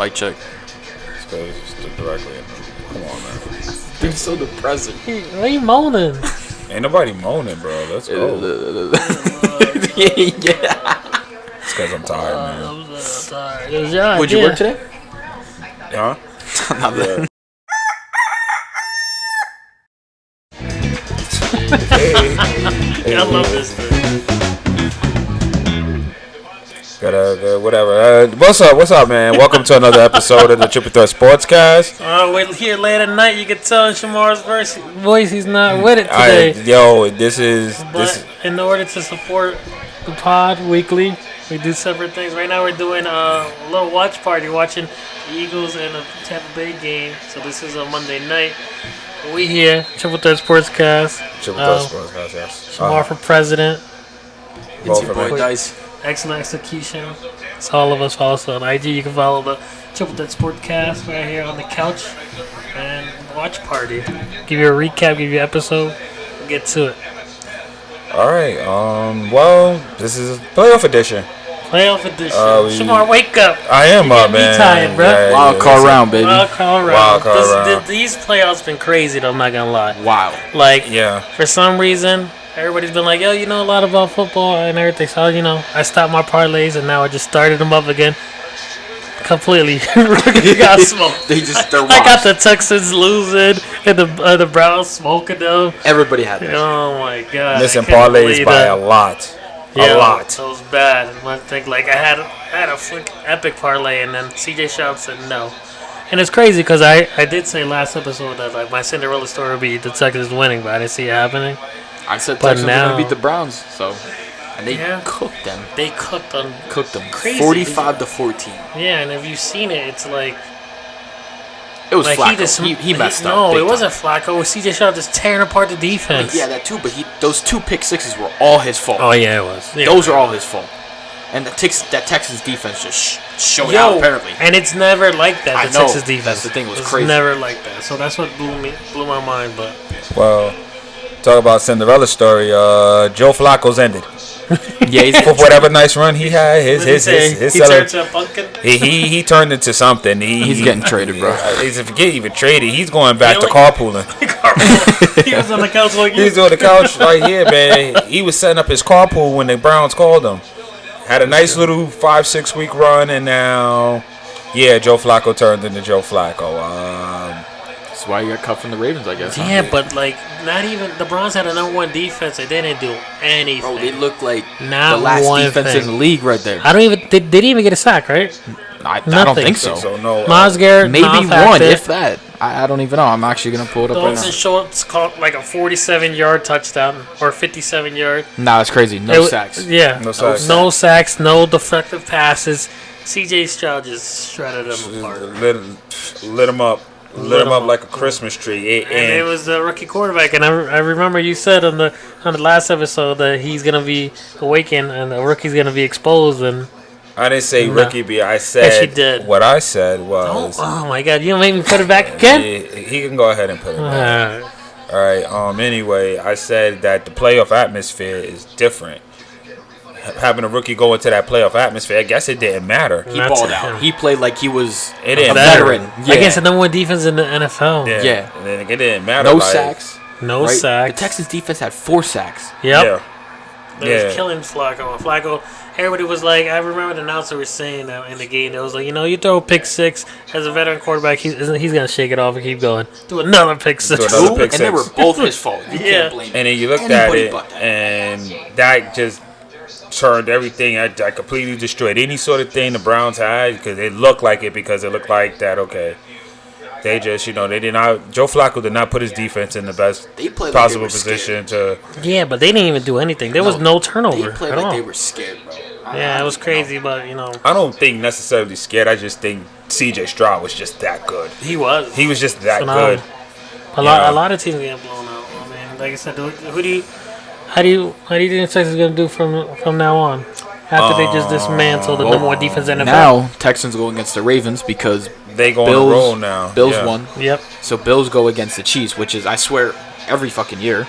Mic check. It's because it's directly in them. Come on, man. Dude's so depressing. Why are you moaning? Ain't nobody moaning, bro. Let's go. Yeah. It's because I'm tired, man. I'm sorry. It was your Would you idea. work today? Huh? Not Hey, I love this thing. Whatever. What's up, man? Welcome to another episode of the Triple Threat Sportscast. We're here late at night. You can tell in Shamar's voice he's not with it today. This is In order to support the pod weekly, we do separate things. Right now we're doing a little watch party, watching the Eagles and the Tampa Bay game. So this is a Monday night. We here, Triple Threat Sportscast. Triple Threat Sportscast, yes. Shamar for president. It's Vote your for boy me. Dice. Excellent execution. It's all of us. Follow us on IG. You can follow the Triple Threat Sportcast right here on the couch and watch party. Give you a recap. Give you an episode. We'll get to it. All right. Well, this is playoff edition. Playoff edition. Shamar, wake up. I am You up, get me man. tired, bro. Wild card round, baby. Wild card Wild card round. These playoffs been crazy though. I'm not gonna lie. Wow. Like, Yeah. for some reason, everybody's been like, yo, you know a lot about football and everything. So, I stopped my parlays and now I just started them up again. Completely got smoked. They're I got the Texans losing and the Browns smoking them. Everybody had this. Oh my god! Missing I can't parlays believe by that. a lot. Yeah, A lot. That was bad. And I think I had a epic parlay and then CJ Stroud said no. And it's crazy because I did say last episode that like my Cinderella story would be the Texans winning, but I didn't see it happening. I said But Texans were now- going to beat the Browns, so. And they Yeah. cooked them. They cooked them. Crazy. 45-14. Yeah, and if you've seen it, it's like It was like Flacco. He messed up. No, big it wasn't time. Flacco. It was CJ Stroud just tearing apart the defense. Yeah, that too, but those two pick sixes were all his fault. Oh yeah, it was. Yeah. Those are all his fault. And that Texans defense just showed out, apparently. And it's never like that. I The know, Texas defense. that's the thing, it was it's crazy. never like that. So that's what blew my mind. But Well, talk about Cinderella story. Joe Flacco's ended. Yeah, he's For whatever nice run he had, his he seller, turned to a pumpkin. he turned into something. He's getting traded, bro. He's forget even traded. He's going back to Really? carpooling. He was on the couch like He's on the couch right here, man. He was setting up his carpool when the Browns called him. Had a nice little 5-6 week run, and now, yeah, Joe Flacco turned into Joe Flacco. That's why you got cut from the Ravens, I guess. Yeah, but like not even the Browns had a #1 defense. They didn't do anything. Bro, they look like Not the last one defense thing. in the league right there. I don't even. They didn't even get a sack, right? I don't Nothing. think so. So no, Miles Garrett, Maybe non-factor. one, if that. I don't even know. I'm actually going to pull it up right Dalton now. Schultz caught like a 47-yard touchdown or 57-yard. Nah, that's crazy. No sacks. Yeah, No sacks. no sacks, no deflective passes. CJ Stroud just shredded them apart. lit him up. Lit him up like a Christmas tree. And it was the rookie quarterback, and I remember you said on the last episode that he's gonna be awakened and the rookie's gonna be exposed. And I didn't say No. rookie B. I said Yes, you did. what I said was. oh my God, you gonna make me put it back again? He can go ahead and put it back. All right. Anyway, I said that the playoff atmosphere is different. Having a rookie go into that playoff atmosphere, I guess it didn't matter. He Not balled to out. him. He played like he was It didn't a matter. veteran. Against the #1 defense in the NFL. Yeah. And then it didn't matter. No like, sacks. No right? sacks. The Texans defense had 4 sacks. Yep. Yeah. They was killing Flacco. Flacco, everybody was like, I remember the announcer was saying that in the game. It was like, you throw a pick six as a veteran quarterback, he's gonna shake it off and keep going. Do another pick six. Do another pick And they six. were both his fault. You Yeah. can't blame And then you looked anybody at but it, that. and that just turned everything. I completely destroyed any sort of thing the Browns had because it looked like it because it looked like that. Okay, they just they did not. Joe Flacco did not put his defense in the best They played like possible they were position to. Yeah, but they didn't even do anything. There was no turnover They played at like all. they were scared, bro. Yeah, it was crazy, but I don't think necessarily scared. I just think C.J. Stroud was just that good. he was. He was just that Phenomenal. good. A lot of teams get blown out. I mean, like I said, how do you think Texas is gonna do from now on? After they just dismantle the #1 defense in the NFL. Now Texans go against the Ravens because They go on Bills a roll now. Bills Yeah. won. Yep. So Bills go against the Chiefs, which is I swear every fucking year.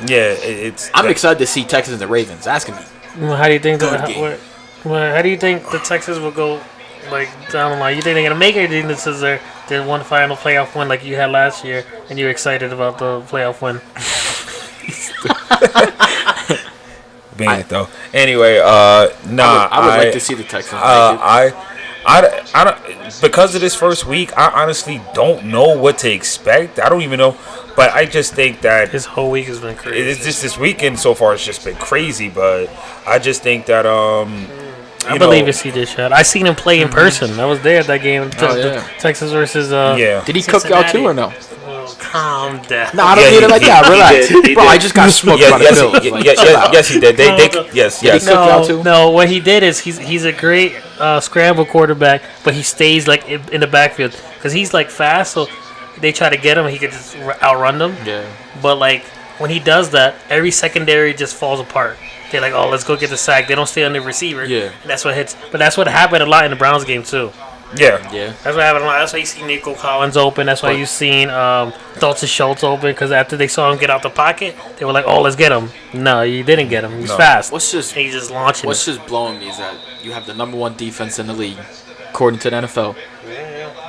Yeah, it's. I'm excited to see Texans and the Ravens. That's gonna be Well, how do you think Good game. how do you think the Texans will go like down the line? You think they're gonna make it? Or do you think this is their one final playoff win like you had last year, and you're excited about the playoff win? Being it though. Anyway, I would like to see the Texans make it. I don't, because of this first week, I honestly don't know what to expect. I don't even know, but I just think that This whole week has been crazy. it's just this weekend so far. It's just been crazy, but I just think that I believe it's CJ Stroud. I seen him play in person. I was there at that game. The Texas versus yeah. Did he cook y'all too or no? Oh, calm down. No, I don't Yeah, mean it he- like he- that. he Relax, did, he bro. did. I just got smoked by the Bills. Like, chill out. Yes, he did. They yes. Did he cook y'all too? No, what he did is he's a great scramble quarterback, but he stays like in the backfield because he's like fast. So they try to get him, he could just outrun them. Yeah. But like when he does that, every secondary just falls apart. They're like, oh, let's go get the sack. They don't stay on the receiver. Yeah. And that's what hits. But that's what happened a lot in the Browns game too. Yeah. Yeah. That's what happened a lot. That's why you see Nico Collins open. That's why you seen Dalton Schultz open because after they saw him get out the pocket, they were like, oh, let's get him. No, you didn't get him. He's fast. What's just And he's just launching. What's just blowing me is that you have the #1 defense in the league, according to the NFL.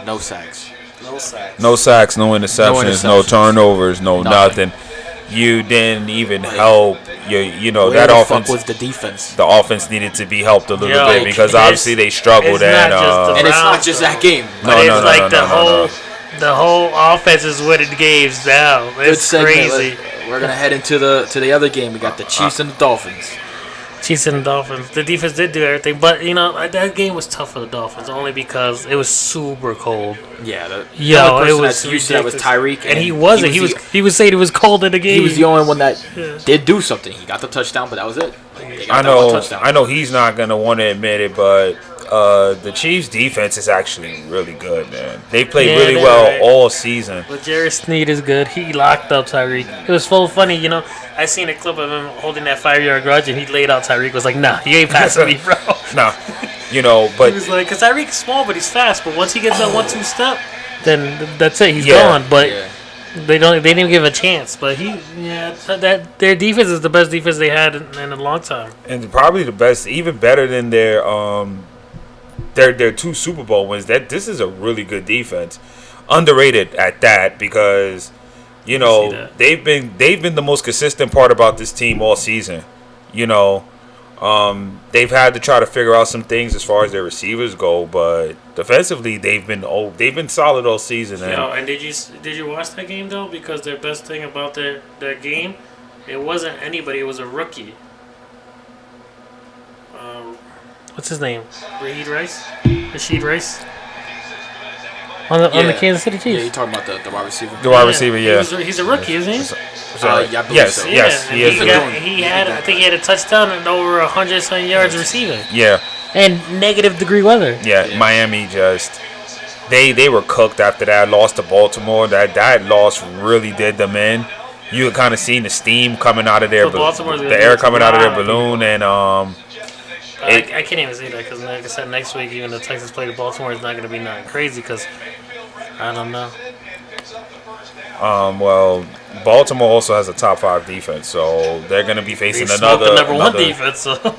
No sacks. No sacks. No sacks, no interceptions, no turnovers, no nothing. You didn't even help. You know Where that the offense. fuck was the defense? The offense needed to be helped a little Yo, bit because it's- obviously they struggled it's not and just the And it's not Browns, just though. that game. But No, it's no, like no, the no, no, whole no. the whole offense is winning games now. Good It's segment. crazy. We're gonna head into the other game. We got the Chiefs and the Dolphins. Chiefs and the Dolphins. The defense did do everything, but you know that game was tough for the Dolphins only because it was super cold. Yeah. The Yo, only it person was that's used to that was ridiculous. Tyreek, and he wasn't. He was saying it was cold in the game. He was the only one that did do something. He got the touchdown, but that was it. Like, they got I that one know. touchdown. I know he's not gonna want to admit it, but the Chiefs' defense is actually really good, man. They played Yeah, really they're well right. all season. But Jarrett Sneed is good. He locked up Tyreek. It was so funny, you know. I seen a clip of him holding that 5-yard grudge, and he laid out Tyreek. Was like, nah, you ain't passing me, bro. Nah, you know, but He was like, because Tyreek's small, but he's fast. But once he gets that 1-2 step, then that's it. He's Yeah. gone. But Yeah. they didn't give him a chance. But that their defense is the best defense they had in a long time. and probably the best, even better than their 2 Super Bowl wins. That this is a really good defense, underrated at that because you see know that. they've been the most consistent part about this team all season. You know, they've had to try to figure out some things as far as their receivers go, but defensively they've been solid all season. And And did you watch that game though? Because their best thing about their game, it wasn't anybody. It was a rookie. What's his name? Rashid Rice. On the Kansas City Yeah, Chiefs. you talking about the wide receiver? the wide receiver, yeah. He's a rookie, isn't he? Sorry. yeah, I believe Yes, so. yes, and he is. I think he had a touchdown and over 100-some yards receiving. Yeah, And -degree weather. yeah. Miami just they were cooked after that loss to Baltimore. That loss really did them in. You could kind of seen the steam coming out of their But Baltimore's gonna the do air it to coming out of their a lot of balloon, and I can't even say that because, like I said, next week even the Texans play to Baltimore is not going to be nothing crazy because I don't know. well, Baltimore also has a top 5 defense, so they're going to be They facing smoked another the number one another- defense. So.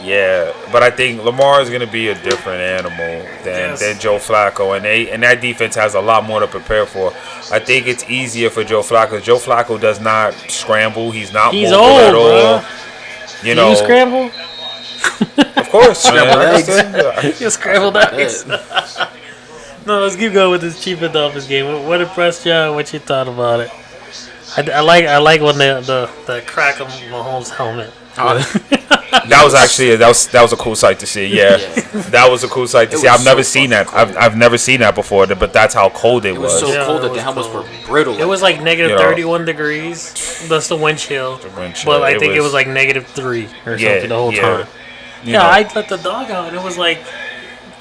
Yeah, but I think Lamar is going to be a different animal Yes. than Joe Flacco, and that defense has a lot more to prepare for. I think it's easier for Joe Flacco. Joe Flacco does not scramble. He's not He's mobile old, at all. bro. You Do know, you scramble? of course, Scrambled man. eggs. You scrambled eggs. No, let's keep going with this Chiefs and Dolphins game. What impressed you? And what you thought about it? I like when the crack of Mahomes' helmet. That was actually that was a cool sight to see. Yeah, that was a cool sight to It see. was I've never so seen that. fucking cold. I've never seen that before. But that's how cold it It was was. so Yeah, cold it that the was helmets cold. were brittle. It was like negative You know. 31 degrees. That's the wind chill. wind chill. But I It think it was- was like -3 or Yeah, something the whole yeah. time. You Yeah, know. I let the dog out and it was like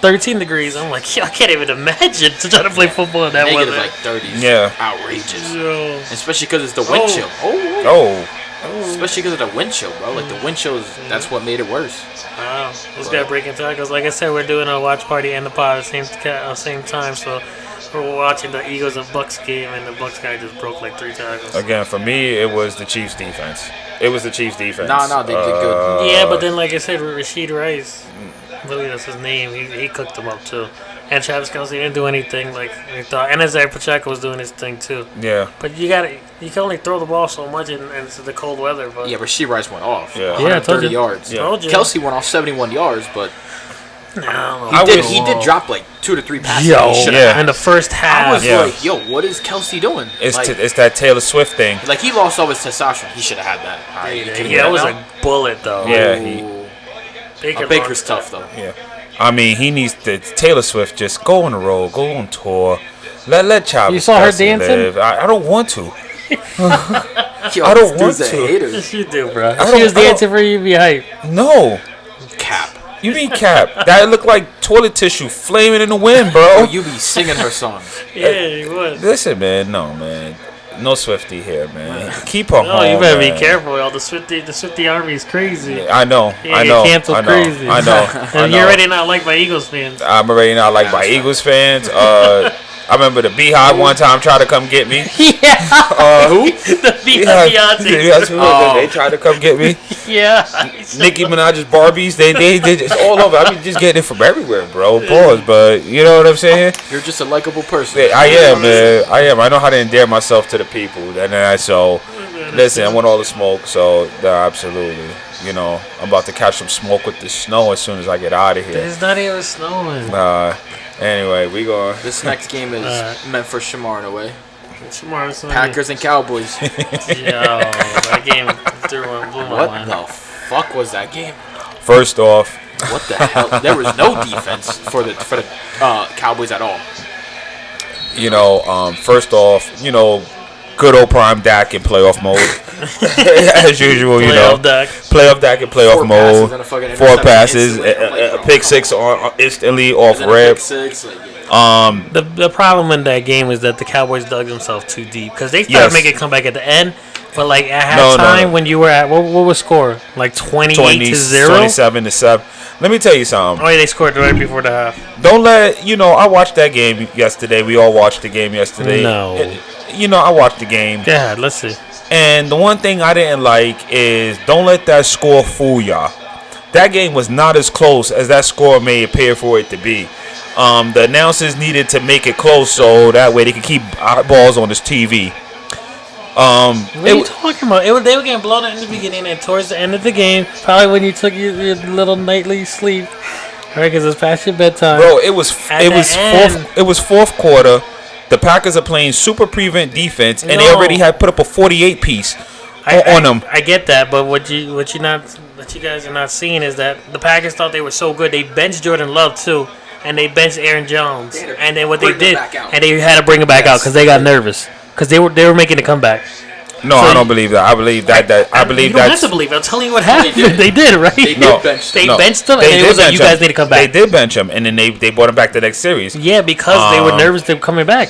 13 degrees. I'm like, yeah, I can't even imagine to try to play football in that negative weather. like 30s. Yeah. Outrageous. Yo. Especially because it's the wind Oh. chill. Oh, Especially because of the wind chill, bro. Like the wind chill that's what made it worse. Wow, let's get breaking tackles. Like I said, we're doing a watch party and the pod at the same time. So we're watching the Eagles and Bucs game, and the Bucs guy just broke like 3 tackles. again, for me, it was the Chiefs' defense. It was the Chiefs' defense. No, they did good. Yeah, but then like I said, with Rashid Rice, I believe that's his name. He cooked them up too. And Travis Kelce didn't do anything like we thought. And Isaiah Pacheco was doing his thing too. Yeah. But you can only throw the ball so much and it's the cold weather. But Yeah, Rasheed Rice went off. Yeah. 130 you. yards. Yeah. Told you. Kelsey went off 71 yards, but No, he did drop like 2 to 3 passes. Yo, that he should've yeah. had. in the first half. I was Yeah. like, yo, what is Kelsey doing? It's that Taylor Swift thing. Like he lost all his testosterone. He should have had that. All right, you could've Yeah, had it was that. a bullet though. Yeah, Baker's tough though. Yeah. I mean, he needs to. Taylor Swift just go on the road, go on tour. Let Travis You saw her Kelce dancing? live. I don't want to. Yo, I don't this want dude's a to. hater. Yes, you do, bro. don't- She was I don't- dancing for you to be hype. No. Cap. You mean cap? That looked like toilet tissue flaming in the wind, bro. Oh, you be singing her songs. Yeah, you would. Listen, man. No, man. No Swifty here, man. Keep her No, home. you better man. be careful, y'all. The Swifty army is crazy. I know. Yeah, I know. canceled I know. crazy. I know. I And know. you're already not liked by Eagles fans. I'm already not like by Eagles fans. I remember the Beehive one time tried to come get me. Yeah. Who? The Yeah, Beyonce. they tried to come get me. Yeah. Nicki Minaj's Barbies, they just all over. I mean, just getting it from everywhere, bro. Pause, but you know what I'm saying? You're just a likable person. I am, man. I am. I know how to endear myself to the people, and so listen. I want all the smoke, so absolutely. You know, I'm about to catch some smoke with the snow as soon as I get out of here. It's not even snowing. Anyway, we going. This next game is meant for Shamar in a way. Tomorrow, Packers and Cowboys. Yo, that game blew my What mind. the fuck was that game? First off, What the hell? There was no defense for the Cowboys at all. you know, first off, you know, good old prime Dak in playoff mode, as usual. You know, Playoff Dak. playoff Dak in playoff 4 passes mode. and a fucking 4 interception passes, instantly. I'm like, a bro, pick six on instantly off and then a pick rip. six, like, yeah. The problem in that game is that the Cowboys dug themselves too deep because they started Yes. making a comeback at the end, but like at No, halftime no. when you were at what was score like 28 to 0. 27 to 7. Let me tell you something. Oh, yeah, they scored right before the half. Don't let I watched that game yesterday. We all watched the game yesterday. No. I watched the game. Go ahead, let's see. And the one thing I didn't like is don't let that score fool y'all. That game was not as close as that score may appear for it to be. The announcers needed to make it close so that way they could keep eyeballs on this TV. What are you talking about? They were getting blown out in the beginning and towards the end of the game, probably when you took your little nightly sleep, right? Because it's past your bedtime. Bro, it was fourth quarter. The Packers are playing super prevent defense, and they No. already had put up a 48 piece on them. I get that, but what you guys are not seeing is that the Packers thought they were so good. They benched Jordan Love too, and they benched Aaron Jones. They had to And then what they bring him did, back out. and they had to bring him back out Yes. because they got nervous because they were making a comeback. No, So I don't believe that. I believe that. I believe you don't have that's to believe it. I'm telling you what happened. did. They did, right? They did no. bench. They no. benched them, They and it did was like, bench you guys him. need to come back. They did bench him, and then they brought him back the next series. Yeah, because they were nervous they were coming back.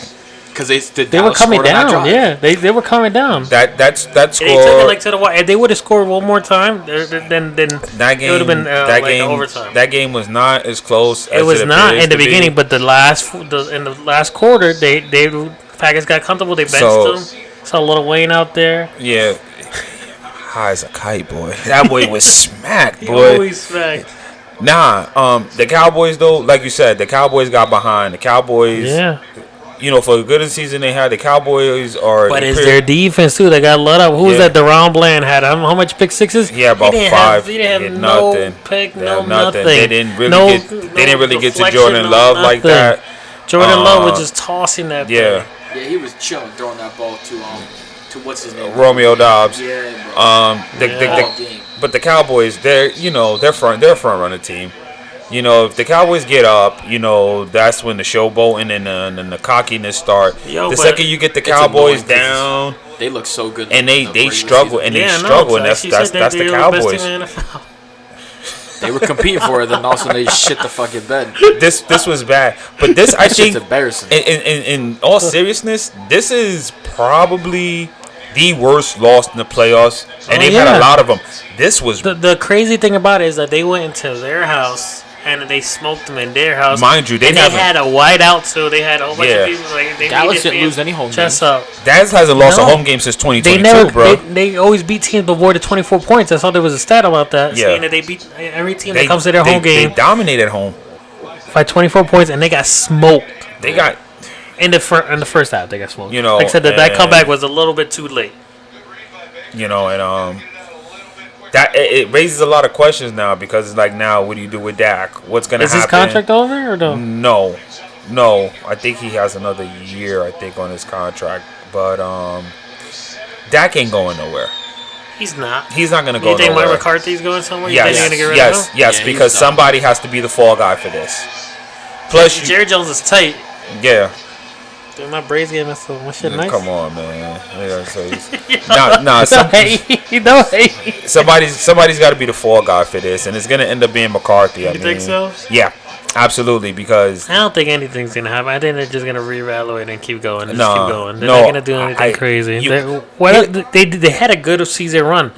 Because They were coming down. Yeah, they were coming down. That score. They took it like to the wire. If they would have scored one more time, then that game it would have been that like game overtime. that game was not as close. It as was not appears in the to be. beginning, but in the last quarter, they Packers got comfortable. They benched So- them. Saw Lil Wayne out there. Yeah, high as a kite, boy. That boy was smacked, He boy. always smacked. Nah, the Cowboys though, like you said, the Cowboys got behind. The Cowboys, Yeah, for a good season they had. The Cowboys are. but it's their defense too. They got let up. Who was Yeah. that? Deron Bland had how much pick sixes? Yeah, about He didn't 5. He didn't Yeah, have no nothing. pick, They no have nothing. They didn't really No- get. They didn't really get to deflection, Jordan no Love like nothing. that. Jordan Love was just tossing that. Yeah, Yeah, he was chilling, throwing that ball to what's his name? Romeo Dobbs. Yeah, bro. All game. But the Cowboys, they're they're a front runner team. If the Cowboys get up, that's when the showboating and the cockiness start. Yo, The but second you get the it's Cowboys annoying 'cause Down, They look so good. and in they the regular struggle season. and they Yeah, struggle, no, and that's she said that's they the were best team Cowboys. in the NFL. They were competing for it, then also they shit the fucking bed. This was bad, but this I That shit's think embarrassing. in all seriousness, this is probably the worst loss in the playoffs, and they've had yeah. a lot of them. This was The crazy thing about it is that they went into their house and they smoked them in their house. Mind you, they had a whiteout, so they had a whole bunch of people. Like, they Dallas didn't lose any home games. Up. Dallas hasn't lost a home game since 2022, bro. They always beat teams before the 24 points. I saw there was a stat about that, saying that they beat every team that comes to their home game. They dominate at home by 24 points, and they got smoked. They got in the first half. They got smoked. You know, like I said, that comeback was a little bit too late. You know, and that it raises a lot of questions now because it's like, now what do you do with Dak? What's gonna happen? Is his contract over or no? No. I think he has another year. I think on his contract, but Dak ain't going nowhere. He's not. He's not gonna go nowhere. You think nowhere. Mike McCarthy's going somewhere? Yes, you think they're gonna get rid of him? Yes, because somebody has to be the fall guy for this. Plus, Jerry Jones is tight. Yeah. Dude, my braids getting messed up. My shit nice. Come on, man. Yeah, so somebody's got to be the fall guy for this, and it's gonna end up being McCarthy. You think so? Yeah, absolutely. Because I don't think anything's gonna happen. I think they're just gonna reevaluate and keep going. Keep going. They're not gonna do anything crazy. They had a good season run.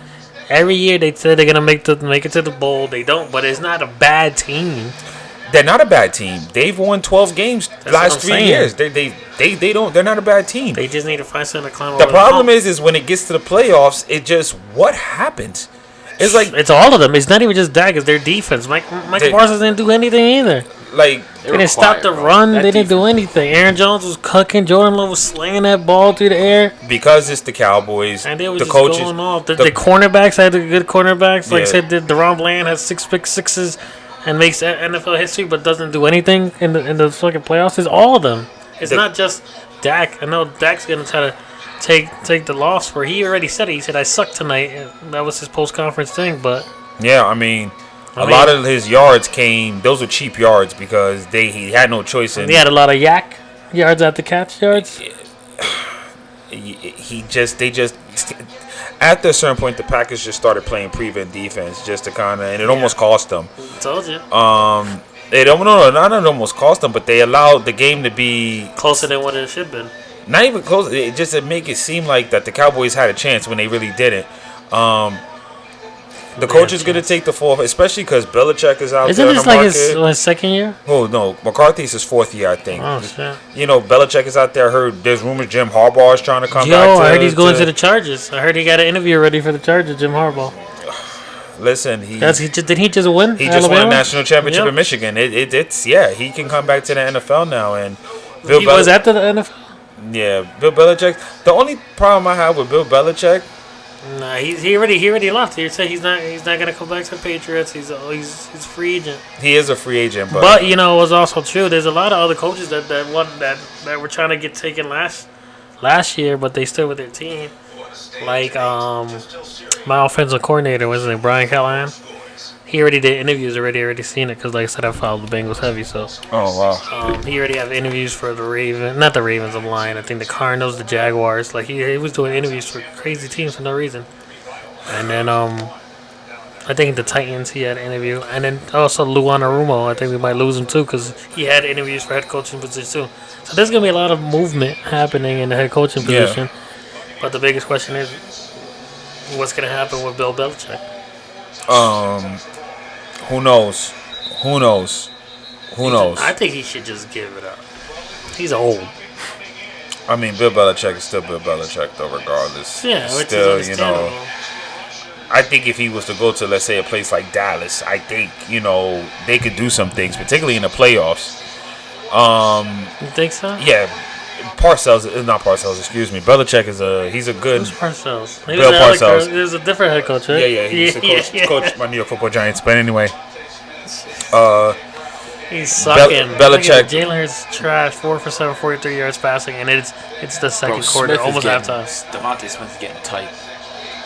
Every year they said they're gonna make it to the bowl. They don't, but it's not a bad team. They're not a bad team. They've won 12 games last 3 years. They don't. They're not a bad team. They just need to find something to climb The over problem is when it gets to the playoffs, it just what happens. It's like it's all of them. It's not even just Dak. It's their defense. Michael Parsons didn't do anything either. Like they didn't stop the run. They didn't do anything. Aaron Jones was cooking. Jordan Love was slinging that ball through the air. Because it's the Cowboys. And they were the just coaches, going off. The cornerbacks had the good cornerbacks. Like I said, DeRon Bland has 6 pick sixes. And makes NFL history, but doesn't do anything in the fucking playoffs. It's all of them. It's not just Dak. I know Dak's gonna try to take the loss. For he already said it. He said I suck tonight. That was his post conference thing. But yeah, I mean, a lot of his yards came. Those were cheap yards because he had no choice in. He had a lot of yak yards at the catch yards. They just. After a certain point, the Packers just started playing prevent defense just to kind of, and it almost cost them. I told you. Not almost cost them, but they allowed the game to be closer than what it should have been. Not even close. It just to make it seem like that the Cowboys had a chance when they really didn't. The coach is going to take the fall, especially because Belichick is out there. Isn't this like his second year? Oh, no. McCarthy's his 4th year, I think. Oh, shit. You know, Belichick is out there. I heard there's rumors Jim Harbaugh is trying to come back. I heard he's going to the Chargers. I heard he got an interview ready for the Chargers, Jim Harbaugh. Listen, did he just win? He just won a national championship in Michigan. He can come back to the NFL now. And he was at the NFL? Yeah, Bill Belichick. The only problem I have with Bill Belichick. Nah, he already left. He said he's not gonna come back to the Patriots. He's free agent. He is a free agent, but you know it was also true. There's a lot of other coaches that were trying to get taken last year, but they still with their team. Like my offensive coordinator was like Brian Callahan. He already did interviews. Already seen it because, like I said, I followed the Bengals heavy. So. Oh wow. He already have interviews for the Ravens. Not the Ravens. I'm lying. I think the Cardinals, the Jaguars. Like he was doing interviews for crazy teams for no reason. And then I think the Titans he had an interview, and then also Lou Anarumo. I think we might lose him too because he had interviews for head coaching position too. So there's gonna be a lot of movement happening in the head coaching position. But the biggest question is, what's gonna happen with Bill Belichick? Who knows? I think he should just give it up. He's old. I mean, Bill Belichick is still Bill Belichick, though, regardless. Yeah, still, I think if he was to go to, let's say, a place like Dallas, I think, they could do some things, particularly in the playoffs. You think so? Yeah. Not Parcells, excuse me. Belichick he's a good. Who's Parcells? Bill Parcells. There's a different head coach, right? Yeah. He's the coach my New York Football Giants. But anyway, he's sucking. Belichick. Jalen Hurts trash. 4 for 7, 43 yards passing, and it's the second quarter, almost halftime. Devontae Smith is getting tight.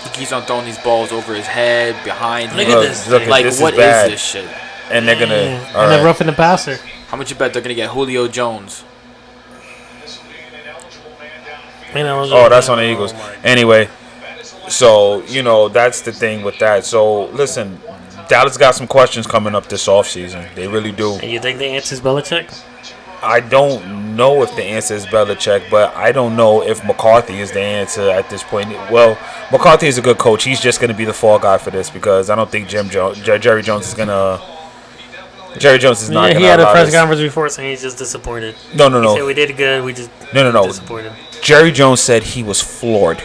He keeps on throwing these balls over his head, behind him. Look at this. What is this shit? And they're gonna. And they're roughing the passer. How much you bet they're gonna get Julio Jones? That's on the Eagles. Anyway, so, that's the thing with that. So, listen, Dallas got some questions coming up this offseason. They really do. And you think the answer is Belichick? I don't know if the answer is Belichick, but I don't know if McCarthy is the answer at this point. Well, McCarthy is a good coach. He's just going to be the fall guy for this because I don't think Jerry Jones is going to Jerry Jones is not. Yeah, Gonna he had a allow press this. conference before saying he's just disappointed. No, no, He said no, we did good. We just no. disappointed. Jerry Jones said he was floored.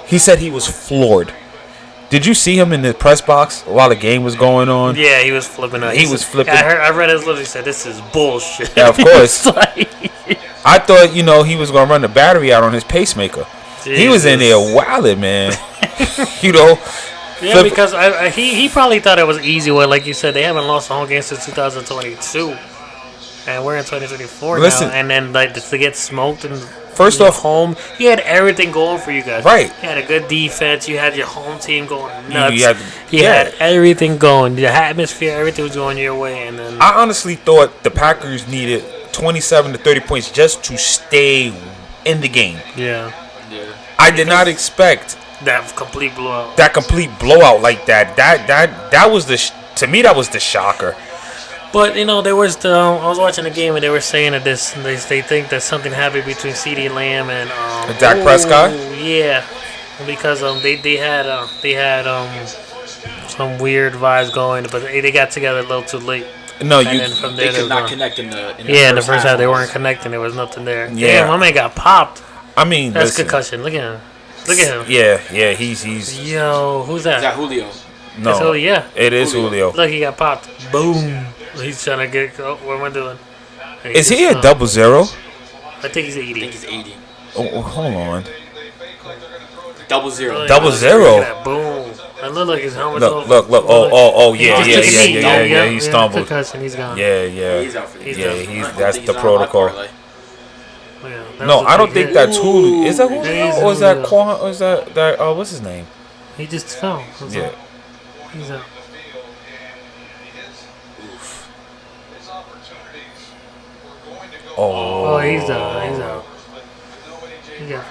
He said he was floored. Did you see him in the press box while the game was going on? Yeah, he was flipping out. He was flipping. I read his lips. He said, "This is bullshit." Yeah, of course. Like, I thought, he was gonna run the battery out on his pacemaker. He was in there wilding, man. yeah, flip- because he probably thought it was easy. Well, like you said, they haven't lost a home game since 2022, and we're in 2024 Listen. now. And then like to get smoked and First off, home, he had everything going for you guys. Right. He had a good defense. You had your home team going nuts. You had everything going. The atmosphere, everything was going your way. And then I honestly thought the Packers needed 27 to 30 points just to stay in the game. yeah, I did not expect that complete blowout. that complete blowout like that. That was to me that was the shocker. But there was I was watching the game and they were saying that they think that something happened between CeeDee Lamb and Dak Prescott? Yeah, because they had some weird vibes going, but they got together a little too late. No, And then from there They could not was connect in the in the first half they weren't connecting. There was nothing there. Yeah. Damn, my man got popped. I mean, That's listen, concussion. Look at him. Look at him. Yeah, he's Yo, who's that? Is that Julio? no. That's Julio, yeah. It is Julio. Look, he got popped. Boom. He's trying to get. Oh, what am I doing? And Is he just, a 00? I think he's I 80. think he's 80. Oh, hold on. 00. Double zero. Look at that. Boom. I look like his helmet's off. Look. Oh, He yeah. just took a knee. He stumbled. Concussion, he's gone. Yeah. He's out for the He's year. out. I don't That's think the he's on my protocol. parlay. Yeah, that No, was a I don't big think hit. that's Julio. Is that That Julio? is Or is that Julio. Quan? Or is that what's his name? He just fell. That's Yeah. all. He's out. Oh. Oh, he's out. He's out. He got.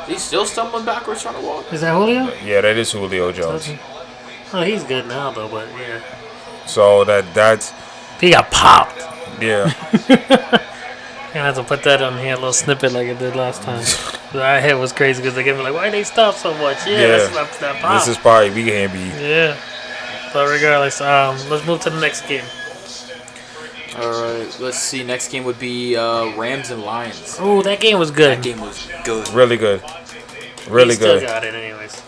He's still stumbling backwards trying to walk. Is that Julio? Yeah, that is Julio Jones. Oh, he's good now though, but yeah. So that's He got popped. yeah. I have to put that on here, a little snippet like it did last time. That hit was crazy because they gave me like, why they stop so much? Yeah, that's that pop. This is probably we can be. Yeah. But regardless, let's move to the next game. All right, let's see. Next game would be Rams and Lions. Oh, that game was good. That game was good. Really good. Really He still good. got it anyways.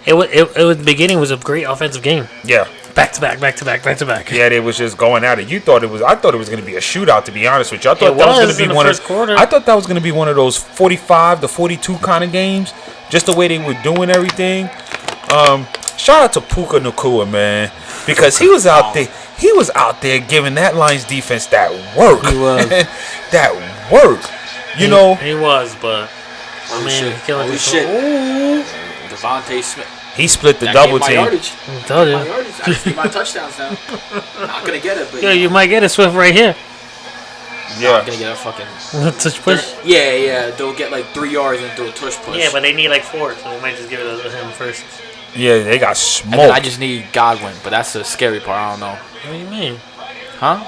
It It was the beginning was a great offensive game. yeah. Back to back. Yeah, they was just going at it. I thought it was gonna be a shootout, to be honest with you. I thought It that was was gonna be in the one first of quarter. I thought that was gonna be one of those 45 to 42 kind of games. Just the way they were doing everything. Shout out to Puka Nacua, man. Because he was out there. He was out there giving that Lions defense that work. He was. that work. You know, He was, but Holy man, shit. he killing Holy people. shit. Ooh. Devontae Smith. he split the That double gave my team. yardage. I told My you. yardage. I just need my touchdowns now. Not gonna get it, but Yo, you might get a Swift right here. I'm Yeah. gonna get a fucking. Touch push. Yeah. They'll get like 3 yards and do a tush push. Yeah, but they need like 4, so they might just give it to him first. Yeah, they got And then I smoked. just need Godwin, but that's the scary part. I don't know. What do you mean? Huh?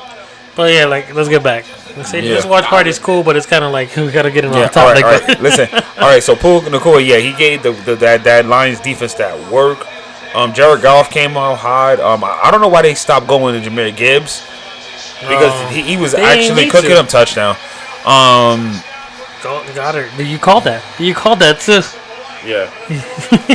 But yeah, like let's get back. Let's say Yeah. this watch party's cool, but it's kind of like we gotta get it on Yeah, top. all right, like all right. Listen, all right. So Puka Nacua, yeah, he gave that Lions defense that work. Jared Goff came out hard. I don't know why they stopped going to Jahmyr Gibbs because he was they ain't actually need cooking to. them touchdown. Got her. You called that. You called that too. Yeah.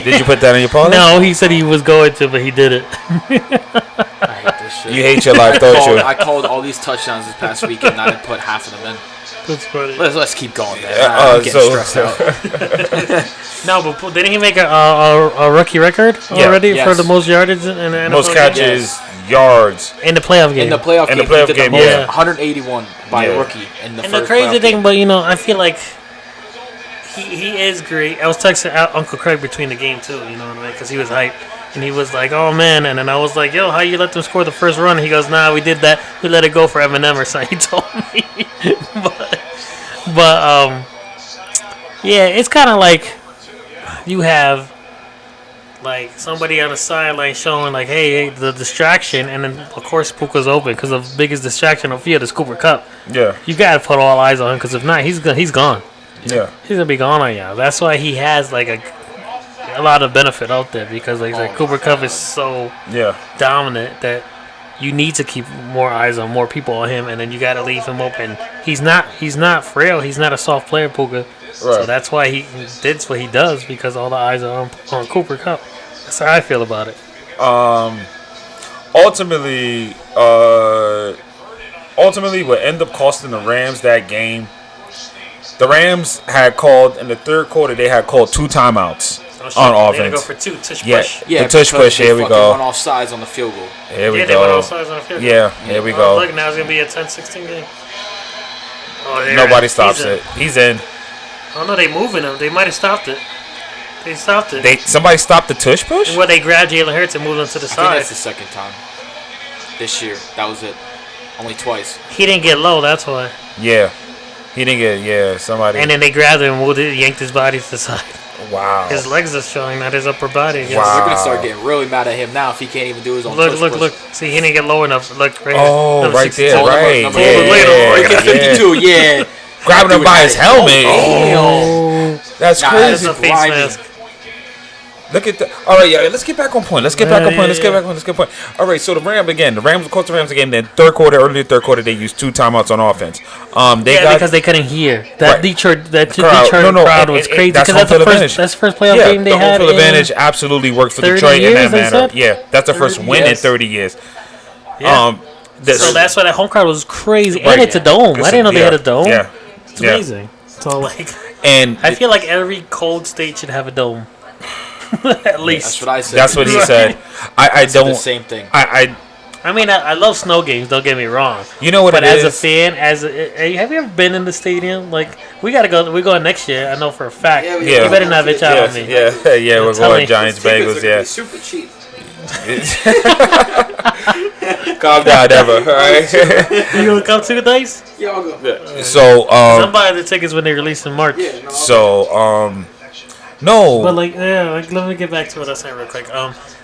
Did you put that in your parlay? No, he said he was going to, but he did it. I hate this shit. You hate your life, don't you? I called all these touchdowns this past week and I didn't put half of them in. That's funny. Let's keep going, man. Yeah, I'm getting stressed out. No, but didn't he make a rookie record already Yeah. for Yes. the most yardage in the NFL Most game? catches, yards. In the playoff game? In the playoff In game, the playoff he did game, the most, yeah. 181 by Yeah. a rookie in the And first the crazy playoff thing, game. but I feel like he is great. I was texting out Uncle Craig between the game too, you know what I mean? Because he was hyped. And he was like, oh man. And then I was like, yo, how you let them score the first run? And he goes, nah, we did that. We let it go for Eminem or something. He told me. but yeah, it's kind of like you have like somebody on the sideline showing like, hey, the distraction. And then, of course, Puka's open because the biggest distraction on the field is Cooper Kupp. Yeah. You got to put all eyes on him because if not, he's gone. Yeah. He's gonna be gone on y'all. That's why he has like a a lot of benefit out there because, like I said, Cooper Kupp is so dominant that you need to keep more eyes on more people on him, and then you got to leave him open. He's not frail. He's not a soft player, Puka. Right. So that's why he did what he does because all the eyes are on Cooper Kupp. That's how I feel about it. Ultimately, what ended up costing the Rams that game, the Rams had called in the third quarter. They had called 2 timeouts on offense. They had to go for 2 tush push. Yeah, the tush push. Here we go. Went off sides on the field goal. Here we They go. went off sides on the field goal. Yeah, here we go. Look, now it's gonna be a 10-16 game. Oh, nobody stops it. He's in. Oh no, they moving him. They might have stopped it. They stopped it. Somebody stopped the tush push? Well, they grabbed Jalen Hurts and moved him to the I side. think that's the second time this year. That was it. Only twice. He didn't get low, that's why. Yeah. He didn't get, somebody. And then they grabbed him and moved it, yanked his body to the side. Wow. His legs are showing, not his upper body. Wow. They're going to start getting really mad at him now if he can't even do his own Look. See, he didn't get low enough. Look, right here. Right there, right. Number 52, yeah. Grabbing him by his helmet. Oh. That's crazy. That's a face mask. Look at that. All right, yeah. Let's get back on point. Let's get back on point. All right, so the Rams caught the Rams again. Then early third quarter, they used 2 timeouts on offense. Because they couldn't hear. That Detroit crowd was crazy. That's the first playoff game they had. The home field advantage absolutely worked for Detroit in that manner. Yeah, that's the first win in 30 years. Yeah. So that's why that home crowd was crazy. Right. And it's a dome. I didn't know they had a dome. Yeah. It's amazing. So, and I feel like every cold state should have a dome. At least. That's what I said. That's what he said. I don't. The same thing. I mean, I love snow games. Don't get me wrong. You know what but it is? But as a fan, have you ever been in the stadium? Like, we gotta go. We're going next year. I know for a fact. Yeah. You better not bitch out on me. Yeah. We're going Giants Bengals. Yeah. Super cheap. Calm down, Ever. All right. You gonna come to the dice? Yeah, I'll go. So, I'm buying the tickets when they release in March. Yeah, no, so, no. But let me get back to what I was saying real quick.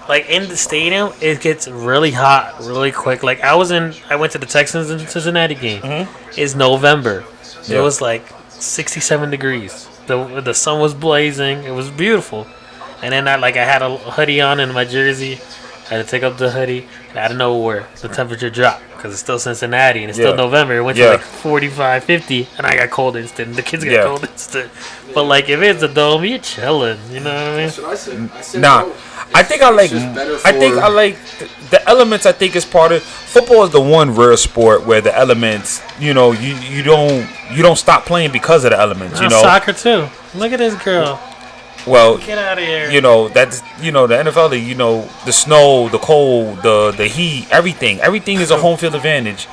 Like in the stadium, it gets really hot really quick. Like I went to the Texans and Cincinnati game. Mm-hmm. It's November. Yeah. It was like 67 degrees. The sun was blazing. It was beautiful. And then I had a hoodie on and my jersey. I had to take up the hoodie. And out of nowhere, the temperature dropped because it's still Cincinnati and it's still November. It went to like 45, 50, and I got cold instant. The kids got cold instant. But like if it's a dome, you're chilling. You know what I mean? That's what I said. Nah. I think I like the elements. I think is part of football. Is the one rare sport where the elements, you don't stop playing because of the elements. Soccer too. Look at this girl. Well, get out of here. That's the NFL. The snow, the cold, the heat, everything is a home field advantage.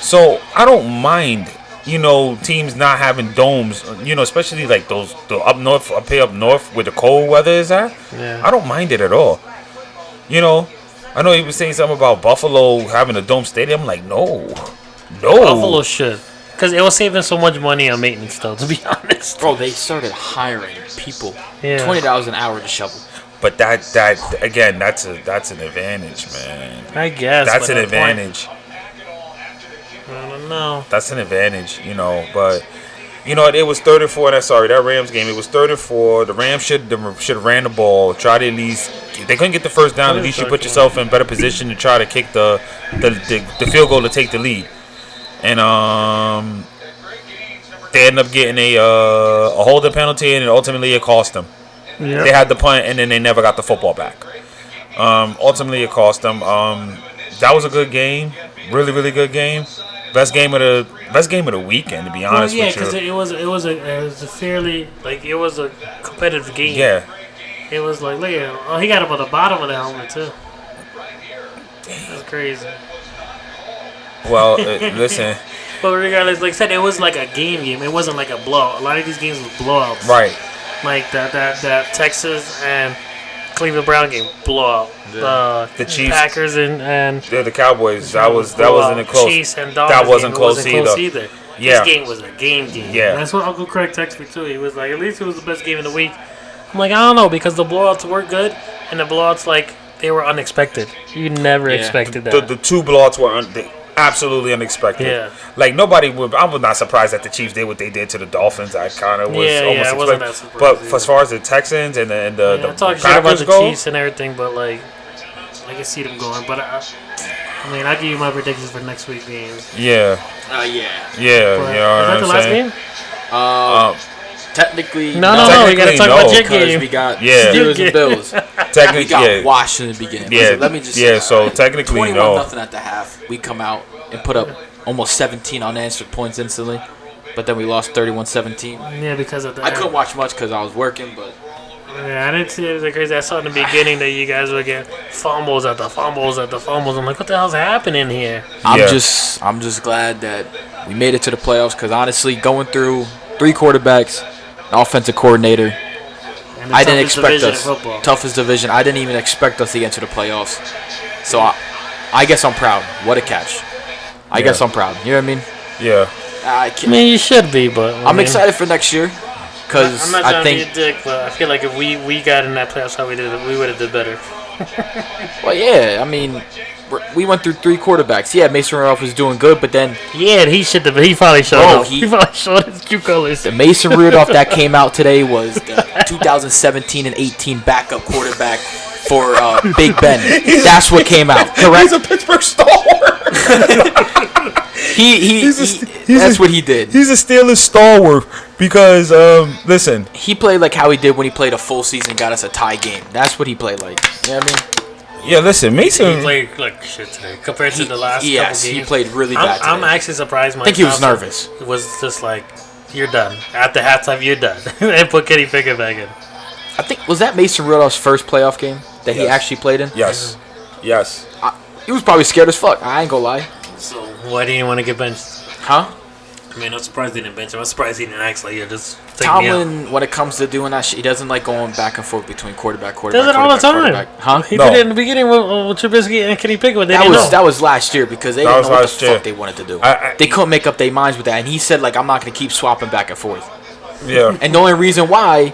So I don't mind. Teams not having domes, especially like the up north, up north where the cold weather is at. Yeah. I don't mind it at all. I know he was saying something about Buffalo having a dome stadium. I'm like, no. Buffalo should. Because it will save them so much money on maintenance, though, to be honest. Bro, they started hiring people. Yeah. $20 an hour to shovel. But that again, that's an advantage, man. I guess. That's an advantage. I don't know. That's an advantage, but it was 34. That Rams game. It was 34. The Rams should have ran the ball. Try to at least. If they couldn't get the first down, at least you put yourself in better position to try to kick the field goal to take the lead. And they ended up getting a holding penalty, and ultimately it cost them. Yep. They had the punt, and then they never got the football back. Ultimately it cost them. That was a good game. Really, really good game. Best game of the weekend, to be honest with you. Yeah, because it was a fairly it was a competitive game. Yeah. It was like, look at him. Oh, he got him on the bottom of the helmet too. That's crazy. Well, listen. But regardless, like I said, it was like a game. It wasn't like a blowout. A lot of these games was blowouts. Right. Like that Texas and Cleveland Brown game blowout. The Chiefs, Packers and the Cowboys. That wasn't close. Chiefs and Dolphins that wasn't close either. Yeah. This game was a game. Yeah. And that's what Uncle Craig texted me too. He was like, at least it was the best game of the week. I'm like, I don't know, because the blowouts were good and the blowouts they were unexpected. You never expected that. The two blowouts were absolutely unexpected. Yeah. Like nobody would. I was not surprised that the Chiefs did what they did to the Dolphins. I kind of was almost I wasn't that expecting. surprised But either. as far as the Texans and the I'm talking shit about Packers the go, Chiefs and everything, but like I can see them going. But I mean, I'll give you my predictions for next week's games. yeah, Yeah. But you know is what that I'm the last saying? game? Technically, No, we gotta Technically, talk about no, your because game. we got Yeah. Steelers and Bills. Technically, We got yeah, Washington beginning. Yeah, Listen, let me just yeah, say, so technically, 21 no. nothing at the half. We come out and put up almost 17 unanswered points instantly, but then we lost 31-17. Yeah, because of that. I couldn't watch much because I was working, but Yeah, I didn't see it as crazy. I saw in the beginning that you guys were getting fumbles after fumbles after fumbles. I'm like, what the hell's happening here? I'm Yeah. just glad that we made it to the playoffs because honestly, going through 3 quarterbacks, an offensive coordinator, And the I didn't toughest expect division in us. football. Toughest division. I didn't even expect us to get into the playoffs. So I guess I'm proud. What a catch. I guess I'm proud. You know what I mean? yeah. I I can, mean, you should be, but I'm excited for next year I'm because not I trying to think. be a dick, but I feel like if we got in that playoffs how we did it, we would have did better. Well, yeah. I mean, we went through 3 quarterbacks. Yeah, Mason Rudolph was doing good, but then Yeah, and he finally showed Bro, up. He finally showed his true colors. the Mason Rudolph that came out today was the 2017 and 18 backup quarterback for Big Ben. That's what came out. Correct. He's a Pittsburgh stalwart. That's what he did. He's a Steelers stalwart because listen, He played like how he did when he played a full season and got us a tie game. That's what he played like. You know what I mean? yeah, listen, He Mason. played like shit today compared to the last Yes, couple he games. played really bad I'm today. actually surprised. I think he was nervous. It was just like, you're done. After halftime, you're done. And put Kenny Pickett back in. I think was that Mason Rudolph's first playoff game that he Yes. actually played in. Yes, yes. He was probably scared as fuck. I ain't gonna lie. So why didn't you want to get benched? Huh? I mean, I'm surprised he didn't bench him. I'm surprised he didn't act like, yeah, just take me out. Tomlin, when it comes to doing that shit, he doesn't like going back and forth between quarterback. Does it all the time. Huh? He No. did it in the beginning with Trubisky and Kenny Pickett, but they That didn't was know. that was last year because they That didn't was know what last the year. fuck they wanted to do. I- They couldn't make up their minds with that, and he said like, "I'm not gonna keep swapping back and forth." Yeah, And the only reason why,